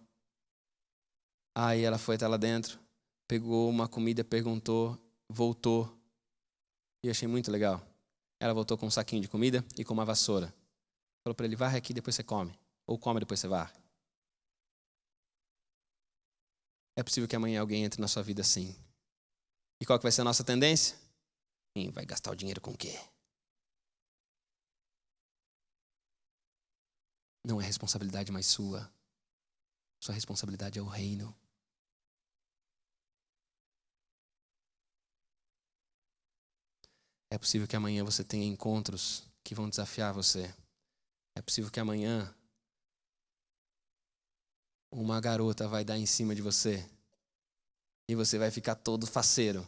Aí ela foi até lá dentro, pegou uma comida, perguntou, voltou. E eu achei muito legal. Ela voltou com um saquinho de comida e com uma vassoura. Falou para ele: varre aqui, depois você come. Ou come, depois você varre. É possível que amanhã alguém entre na sua vida assim. E qual que vai ser a nossa tendência? Vai gastar o dinheiro com o quê? Não é responsabilidade mais sua. Sua responsabilidade é o reino. É possível que amanhã você tenha encontros que vão desafiar você. É possível que amanhã uma garota vai dar em cima de você e você vai ficar todo faceiro,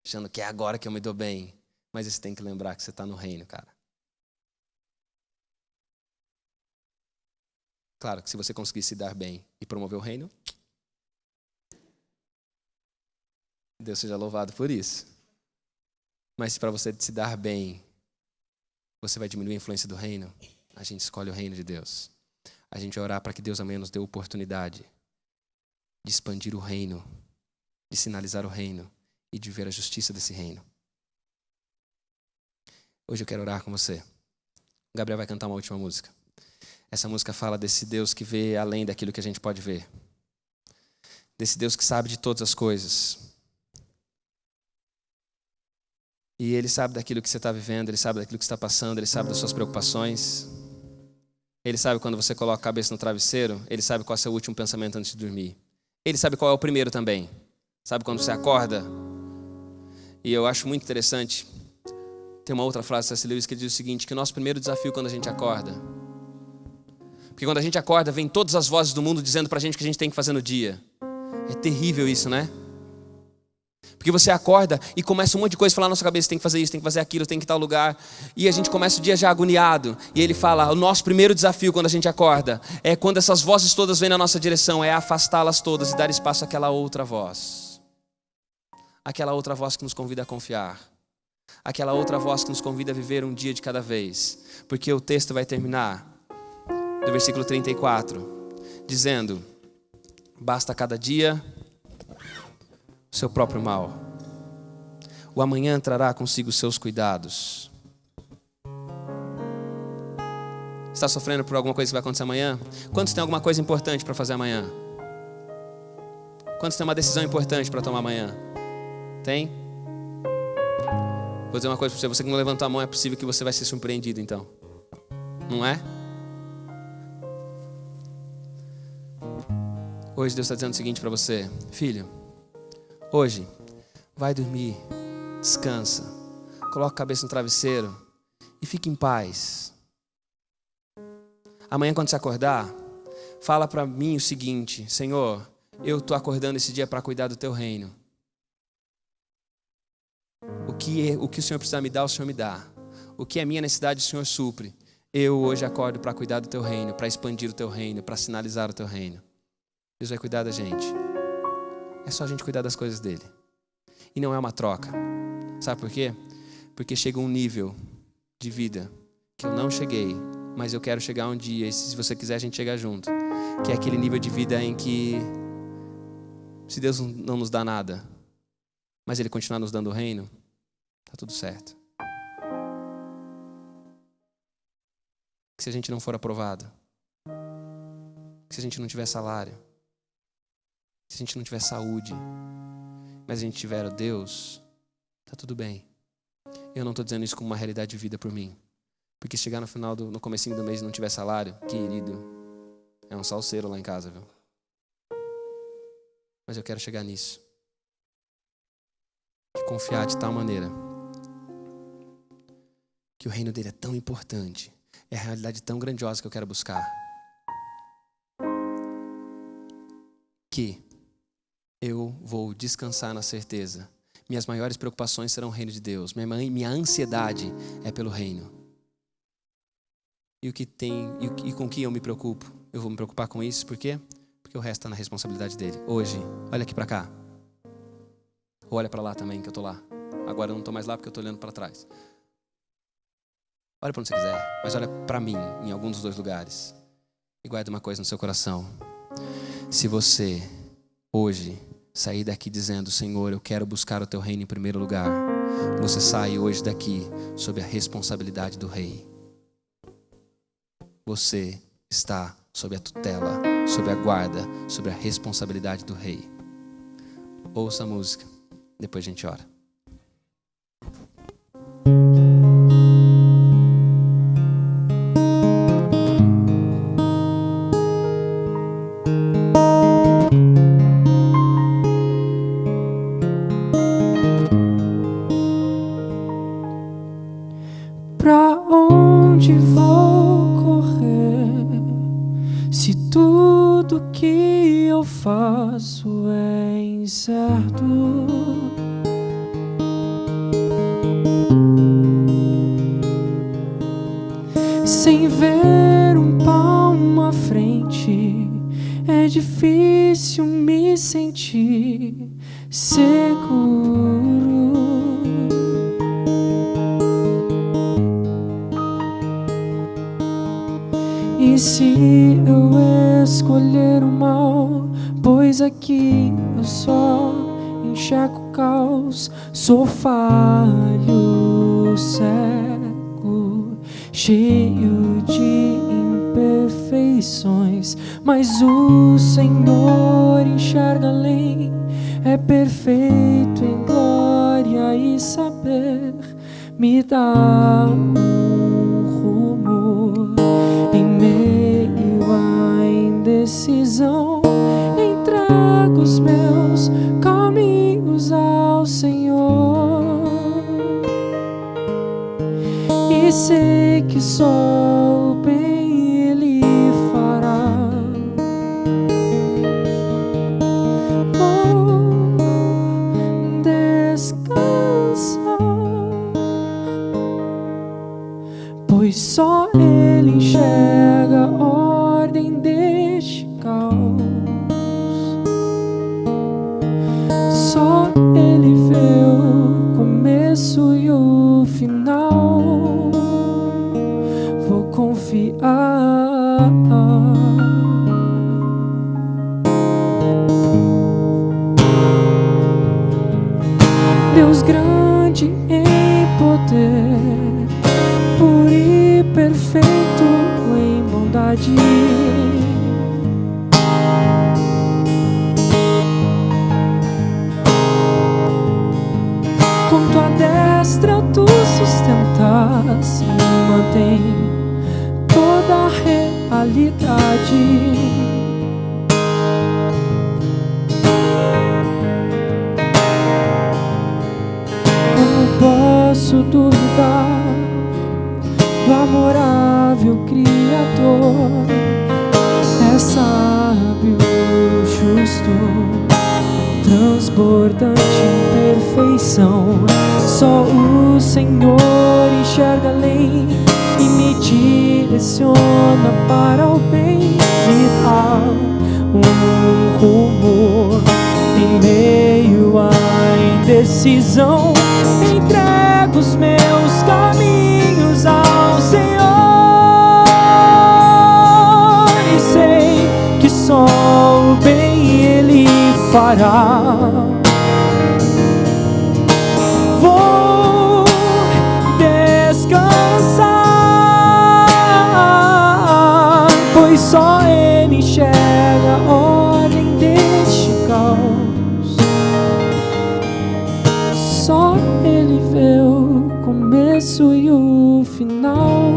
achando que é agora que eu me dou bem. Mas você tem que lembrar que você está no reino, cara. Claro que se você conseguir se dar bem e promover o reino, Deus seja louvado por isso. Mas se para você se dar bem, você vai diminuir a influência do reino, a gente escolhe o reino de Deus. A gente vai orar para que Deus amanhã nos dê a oportunidade de expandir o reino, de sinalizar o reino e de ver a justiça desse reino. Hoje eu quero orar com você. O Gabriel vai cantar uma última música. Essa música fala desse Deus que vê além daquilo que a gente pode ver. Desse Deus que sabe de todas as coisas. E Ele sabe daquilo que você está vivendo, Ele sabe daquilo que você está passando, Ele sabe das suas preocupações. Ele sabe quando você coloca a cabeça no travesseiro, Ele sabe qual é o seu último pensamento antes de dormir. Ele sabe qual é o primeiro também. Sabe quando você acorda? E eu acho muito interessante, tem uma outra frase de C.S. Lewis que diz o seguinte, que o nosso primeiro desafio quando a gente acorda, porque quando a gente acorda, vem todas as vozes do mundo dizendo pra gente o que a gente tem que fazer no dia. É terrível isso, né? Porque você acorda e começa um monte de coisa a falar na nossa cabeça, tem que fazer isso, tem que fazer aquilo, tem que ir em tal lugar. E a gente começa o dia já agoniado. E ele fala, o nosso primeiro desafio quando a gente acorda é quando essas vozes todas vêm na nossa direção, é afastá-las todas e dar espaço àquela outra voz. Aquela outra voz que nos convida a confiar. Aquela outra voz que nos convida a viver um dia de cada vez. Porque o texto vai terminar do versículo 34, dizendo, basta cada dia o seu próprio mal. O amanhã trará consigo os seus cuidados. Está sofrendo por alguma coisa que vai acontecer amanhã? Quantos tem alguma coisa importante para fazer amanhã? Quantos tem uma decisão importante para tomar amanhã? Tem? Vou dizer uma coisa para você, você que não levantou a mão, é possível que você vai ser surpreendido então. Não é? Hoje Deus está dizendo o seguinte para você, filho, hoje, vai dormir, descansa, coloca a cabeça no travesseiro e fique em paz. Amanhã quando você acordar, fala para mim o seguinte, Senhor, eu estou acordando esse dia para cuidar do teu reino. O que o Senhor precisa me dar, o Senhor me dá. O que é minha necessidade, o Senhor supre. Eu hoje acordo para cuidar do teu reino, para expandir o teu reino, para sinalizar o teu reino. Deus vai cuidar da gente. É só a gente cuidar das coisas dele. E não é uma troca. Sabe por quê? Porque chega um nível de vida que eu não cheguei, mas eu quero chegar um dia, e se você quiser a gente chegar junto. Que é aquele nível de vida em que, se Deus não nos dá nada, mas Ele continuar nos dando o reino, tá tudo certo. Que se a gente não for aprovado, que se a gente não tiver salário, se a gente não tiver saúde, mas a gente tiver Deus, tá tudo bem. Eu não estou dizendo isso como uma realidade de vida por mim. Porque chegar no final, no comecinho do mês e não tiver salário, querido, é um salseiro lá em casa, viu? Mas eu quero chegar nisso. De confiar de tal maneira que o reino dele é tão importante, é a realidade tão grandiosa que eu quero buscar, que eu vou descansar na certeza. Minhas maiores preocupações serão o reino de Deus. Minha ansiedade é pelo reino. E com que eu me preocupo? Eu vou me preocupar com isso, por quê? Porque o resto está na responsabilidade dele. Hoje, olha aqui para cá. Ou olha para lá também, que eu estou lá. Agora eu não estou mais lá porque eu estou olhando para trás. Olha para onde você quiser, mas olha para mim, em algum dos dois lugares. E guarda uma coisa no seu coração. Se você hoje sair daqui dizendo, Senhor, eu quero buscar o teu reino em primeiro lugar, você sai hoje daqui sob a responsabilidade do rei. Você está sob a tutela, sob a guarda, sob a responsabilidade do rei. Ouça a música, depois a gente ora. Pra onde vou correr se tudo que certo. Sem ver um palmo à frente, é difícil me sentir seguro. E se eu escolher o mal, pois aqui eu só enxergo o caos, sou falho, cego, cheio de imperfeições, mas o Senhor enxerga além, é perfeito em glória e saber, me dá rumo em meio à indecisão. Entrego os meus caminhos ao Senhor e sei que só o bem Ele fará. Vou descansar, pois só Ele enxerga a ordem deste caos. Só Ele vê o começo e o final. Vou confiar. Deus grande em poder, puro e perfeito em bondade. Com tua destra tu sustentas e mantém toda a realidade. Como posso duvidar do amorável Criador? É sábio, justo, transbordante em perfeição. Só o Senhor enxerga além e me direciona para o bem. Me dá um rumo em meio à indecisão. Entrego os meus caminhos ao Senhor e sei que só o bem Ele fará. Vou descansar, pois só Ele enxerga a ordem deste caos. Só Ele vê o começo e o final.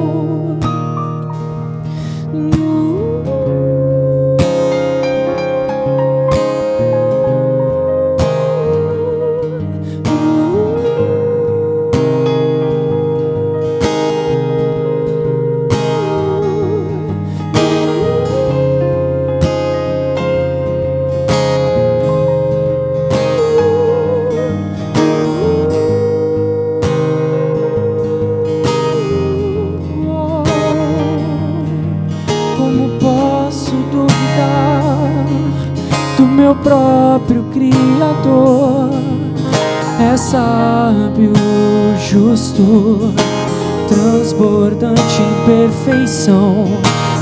Meu próprio Criador é sábio, justo, transbordante em perfeição.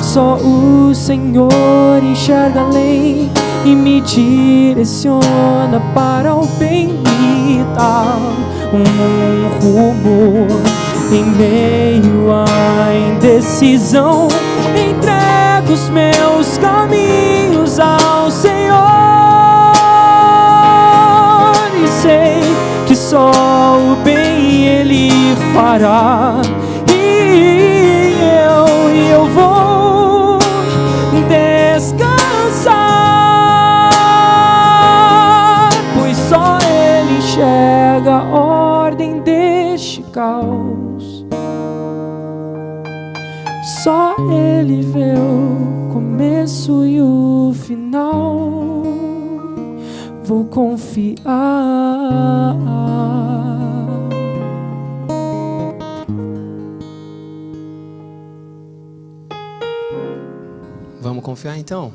Só o Senhor enxerga além e me direciona para o bem. Me dá um rumo em meio à indecisão. Entrego os meus caminhos ao Senhor e sei que só o bem Ele fará. E eu vou descansar, pois só Ele enxerga a ordem deste caos. Só Ele vê o começo e o final. vou confiar. Vamos confiar então?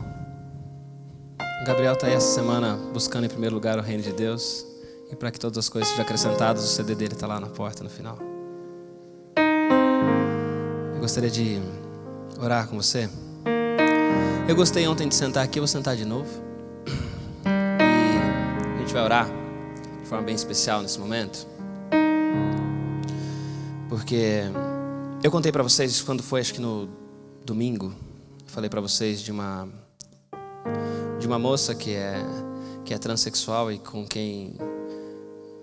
O Gabriel está aí essa semana buscando em primeiro lugar o reino de Deus. E para que todas as coisas sejam acrescentadas, o CD dele está lá na porta no final. Eu gostaria de orar com você. Eu gostei ontem de sentar aqui, eu vou sentar de novo. E a gente vai orar de forma bem especial nesse momento. Porque eu contei para vocês quando foi, acho que no domingo, falei para vocês de uma moça que é transexual e com quem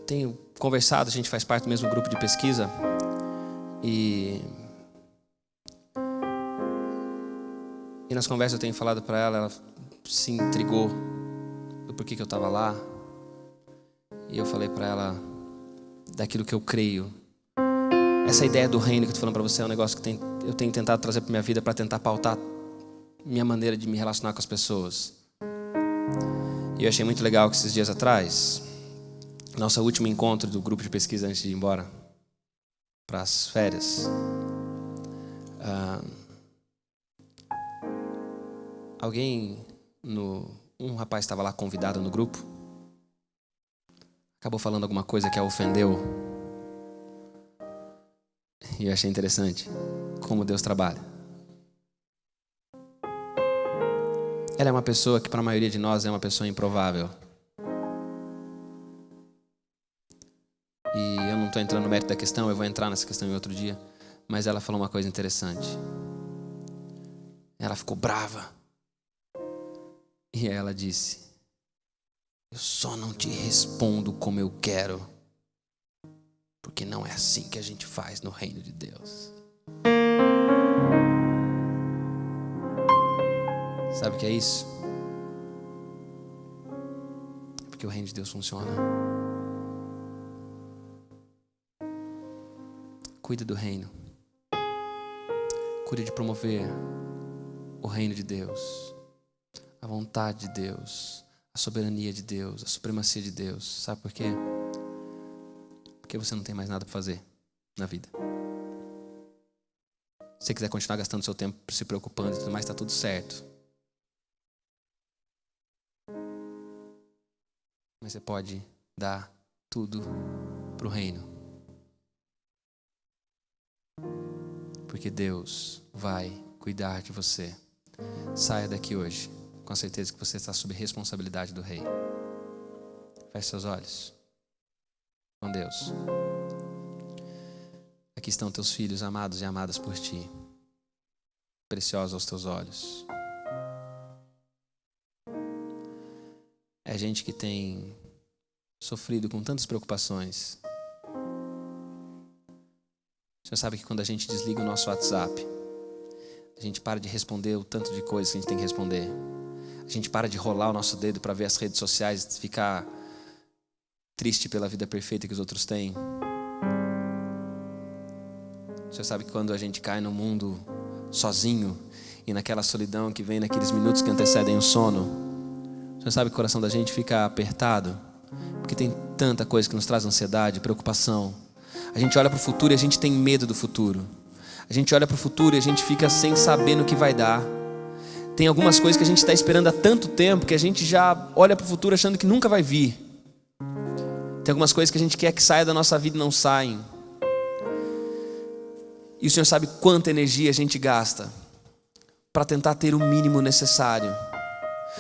tenho conversado. A gente faz parte do mesmo grupo de pesquisa e nas conversas eu tenho falado para ela, ela se intrigou do porquê que eu estava lá, e eu falei para ela daquilo que eu creio. Essa ideia do reino que eu estou falando para você é um negócio que eu tenho tentado trazer para minha vida para tentar pautar minha maneira de me relacionar com as pessoas. E eu achei muito legal que esses dias atrás, nosso último encontro do grupo de pesquisa antes de ir embora para as férias, um rapaz estava lá convidado no grupo, acabou falando alguma coisa que a ofendeu. E eu achei interessante como Deus trabalha. Ela é uma pessoa que para a maioria de nós é uma pessoa improvável. E eu não estou entrando no mérito da questão, eu vou entrar nessa questão em outro dia. Mas ela falou uma coisa interessante. Ela ficou brava. E ela disse: eu só não te respondo como eu quero, porque não é assim que a gente faz no reino de Deus. Sabe o que é isso? Porque o reino de Deus funciona. Cuida do reino. Cuida de promover o reino de Deus, a vontade de Deus, a soberania de Deus, a supremacia de Deus. Sabe por quê? Porque você não tem mais nada para fazer na vida. Se você quiser continuar gastando seu tempo se preocupando e tudo mais, está tudo certo. Mas você pode dar tudo para o reino. Porque Deus vai cuidar de você. Saia daqui hoje com a certeza que você está sob responsabilidade do Rei. Feche seus olhos. Com Deus. Aqui estão teus filhos amados e amadas por ti, preciosos aos teus olhos. É gente que tem sofrido com tantas preocupações. O Senhor sabe que quando a gente desliga o nosso WhatsApp, a gente para de responder o tanto de coisas que a gente tem que responder. A gente para de rolar o nosso dedo para ver as redes sociais e ficar triste pela vida perfeita que os outros têm. O Senhor sabe que quando a gente cai no mundo sozinho e naquela solidão que vem naqueles minutos que antecedem o sono, o Senhor sabe que o coração da gente fica apertado, porque tem tanta coisa que nos traz ansiedade, preocupação. A gente olha para o futuro e a gente tem medo do futuro. A gente olha para o futuro e a gente fica sem saber no que vai dar. Tem algumas coisas que a gente está esperando há tanto tempo que a gente já olha para o futuro achando que nunca vai vir. Tem algumas coisas que a gente quer que saia da nossa vida e não saem. E o Senhor sabe quanta energia a gente gasta para tentar ter o mínimo necessário.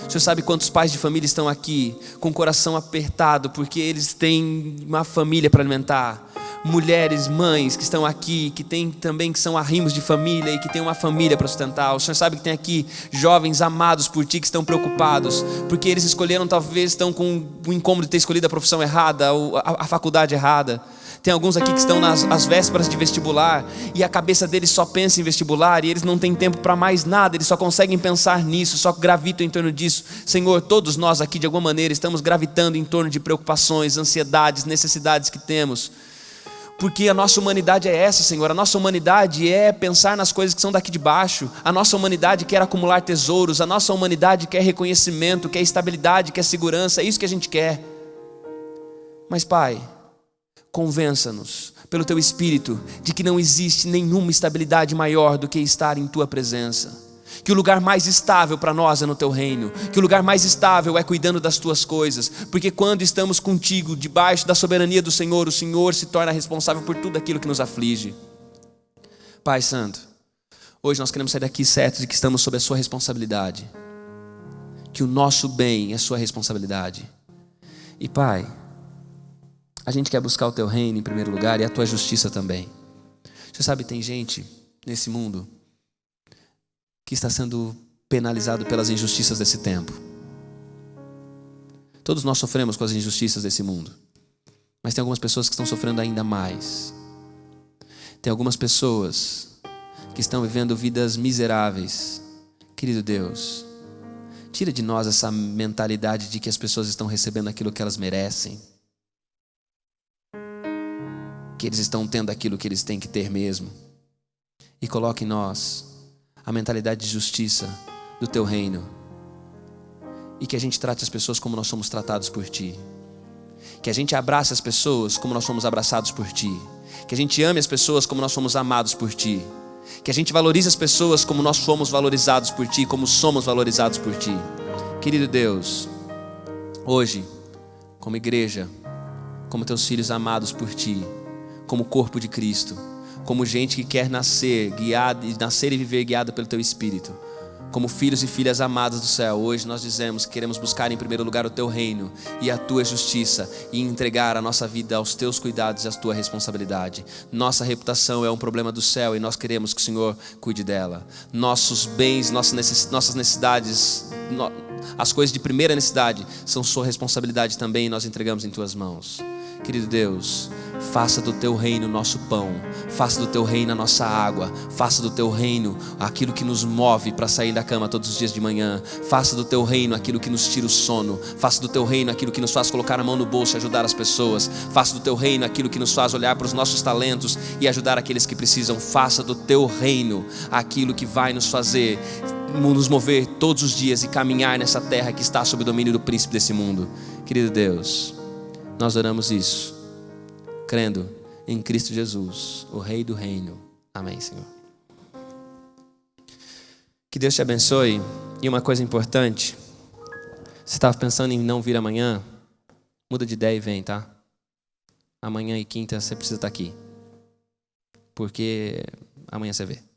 O Senhor sabe quantos pais de família estão aqui com o coração apertado porque eles têm uma família para alimentar. Mulheres, mães que estão aqui, que tem também, que são arrimos de família e que tem uma família para sustentar. O Senhor sabe que tem aqui jovens amados por Ti que estão preocupados porque eles escolheram, talvez estão com o incômodo de ter escolhido a profissão errada, a faculdade errada. Tem alguns aqui que estão às vésperas de vestibular e a cabeça deles só pensa em vestibular e eles não têm tempo para mais nada, eles só conseguem pensar nisso, só gravitam em torno disso. Senhor, todos nós aqui de alguma maneira estamos gravitando em torno de preocupações, ansiedades, necessidades que temos. Porque a nossa humanidade é essa, Senhor. A nossa humanidade é pensar nas coisas que são daqui de baixo. A nossa humanidade quer acumular tesouros. A nossa humanidade quer reconhecimento, quer estabilidade, quer segurança. É isso que a gente quer. Mas, Pai, convença-nos pelo Teu Espírito de que não existe nenhuma estabilidade maior do que estar em Tua presença. Que o lugar mais estável para nós é no Teu reino. Que o lugar mais estável é cuidando das Tuas coisas. Porque quando estamos contigo, debaixo da soberania do Senhor, o Senhor se torna responsável por tudo aquilo que nos aflige. Pai Santo, hoje nós queremos sair daqui certos de que estamos sob a Sua responsabilidade. Que o nosso bem é Sua responsabilidade. E Pai, a gente quer buscar o Teu reino em primeiro lugar e a Tua justiça também. Você sabe, tem gente nesse mundo que está sendo penalizado pelas injustiças desse tempo. Todos nós sofremos com as injustiças desse mundo, mas tem algumas pessoas que estão sofrendo ainda mais. Tem algumas pessoas que estão vivendo vidas miseráveis. Querido Deus, tira de nós essa mentalidade de que as pessoas estão recebendo aquilo que elas merecem, que eles estão tendo aquilo que eles têm que ter mesmo, e coloque em nós a mentalidade de justiça do Teu reino, e que a gente trate as pessoas como nós somos tratados por Ti, que a gente abrace as pessoas como nós somos abraçados por Ti, que a gente ame as pessoas como nós somos amados por Ti, que a gente valorize as pessoas como nós fomos valorizados por Ti, como somos valorizados por Ti. Querido Deus, hoje, como igreja, como Teus filhos amados por Ti, como corpo de Cristo, como gente que quer nascer e viver guiado pelo Teu Espírito, como filhos e filhas amadas do céu, hoje nós dizemos que queremos buscar em primeiro lugar o Teu reino e a Tua justiça e entregar a nossa vida aos Teus cuidados e à Tua responsabilidade. Nossa reputação é um problema do céu e nós queremos que o Senhor cuide dela. Nossos bens, nossas necessidades, as coisas de primeira necessidade são Sua responsabilidade também e nós entregamos em Tuas mãos. Querido Deus, faça do Teu reino o nosso pão, faça do Teu reino a nossa água, faça do Teu reino aquilo que nos move para sair da cama todos os dias de manhã, faça do Teu reino aquilo que nos tira o sono, faça do Teu reino aquilo que nos faz colocar a mão no bolso e ajudar as pessoas, faça do Teu reino aquilo que nos faz olhar para os nossos talentos e ajudar aqueles que precisam, faça do Teu reino aquilo que vai nos fazer nos mover todos os dias e caminhar nessa terra que está sob o domínio do príncipe desse mundo. Querido Deus, nós oramos isso, crendo em Cristo Jesus, o Rei do Reino. Amém, Senhor. Que Deus te abençoe. E uma coisa importante, você estava pensando em não vir amanhã, muda de ideia e vem, tá? Amanhã e quinta você precisa estar aqui, porque amanhã você vê.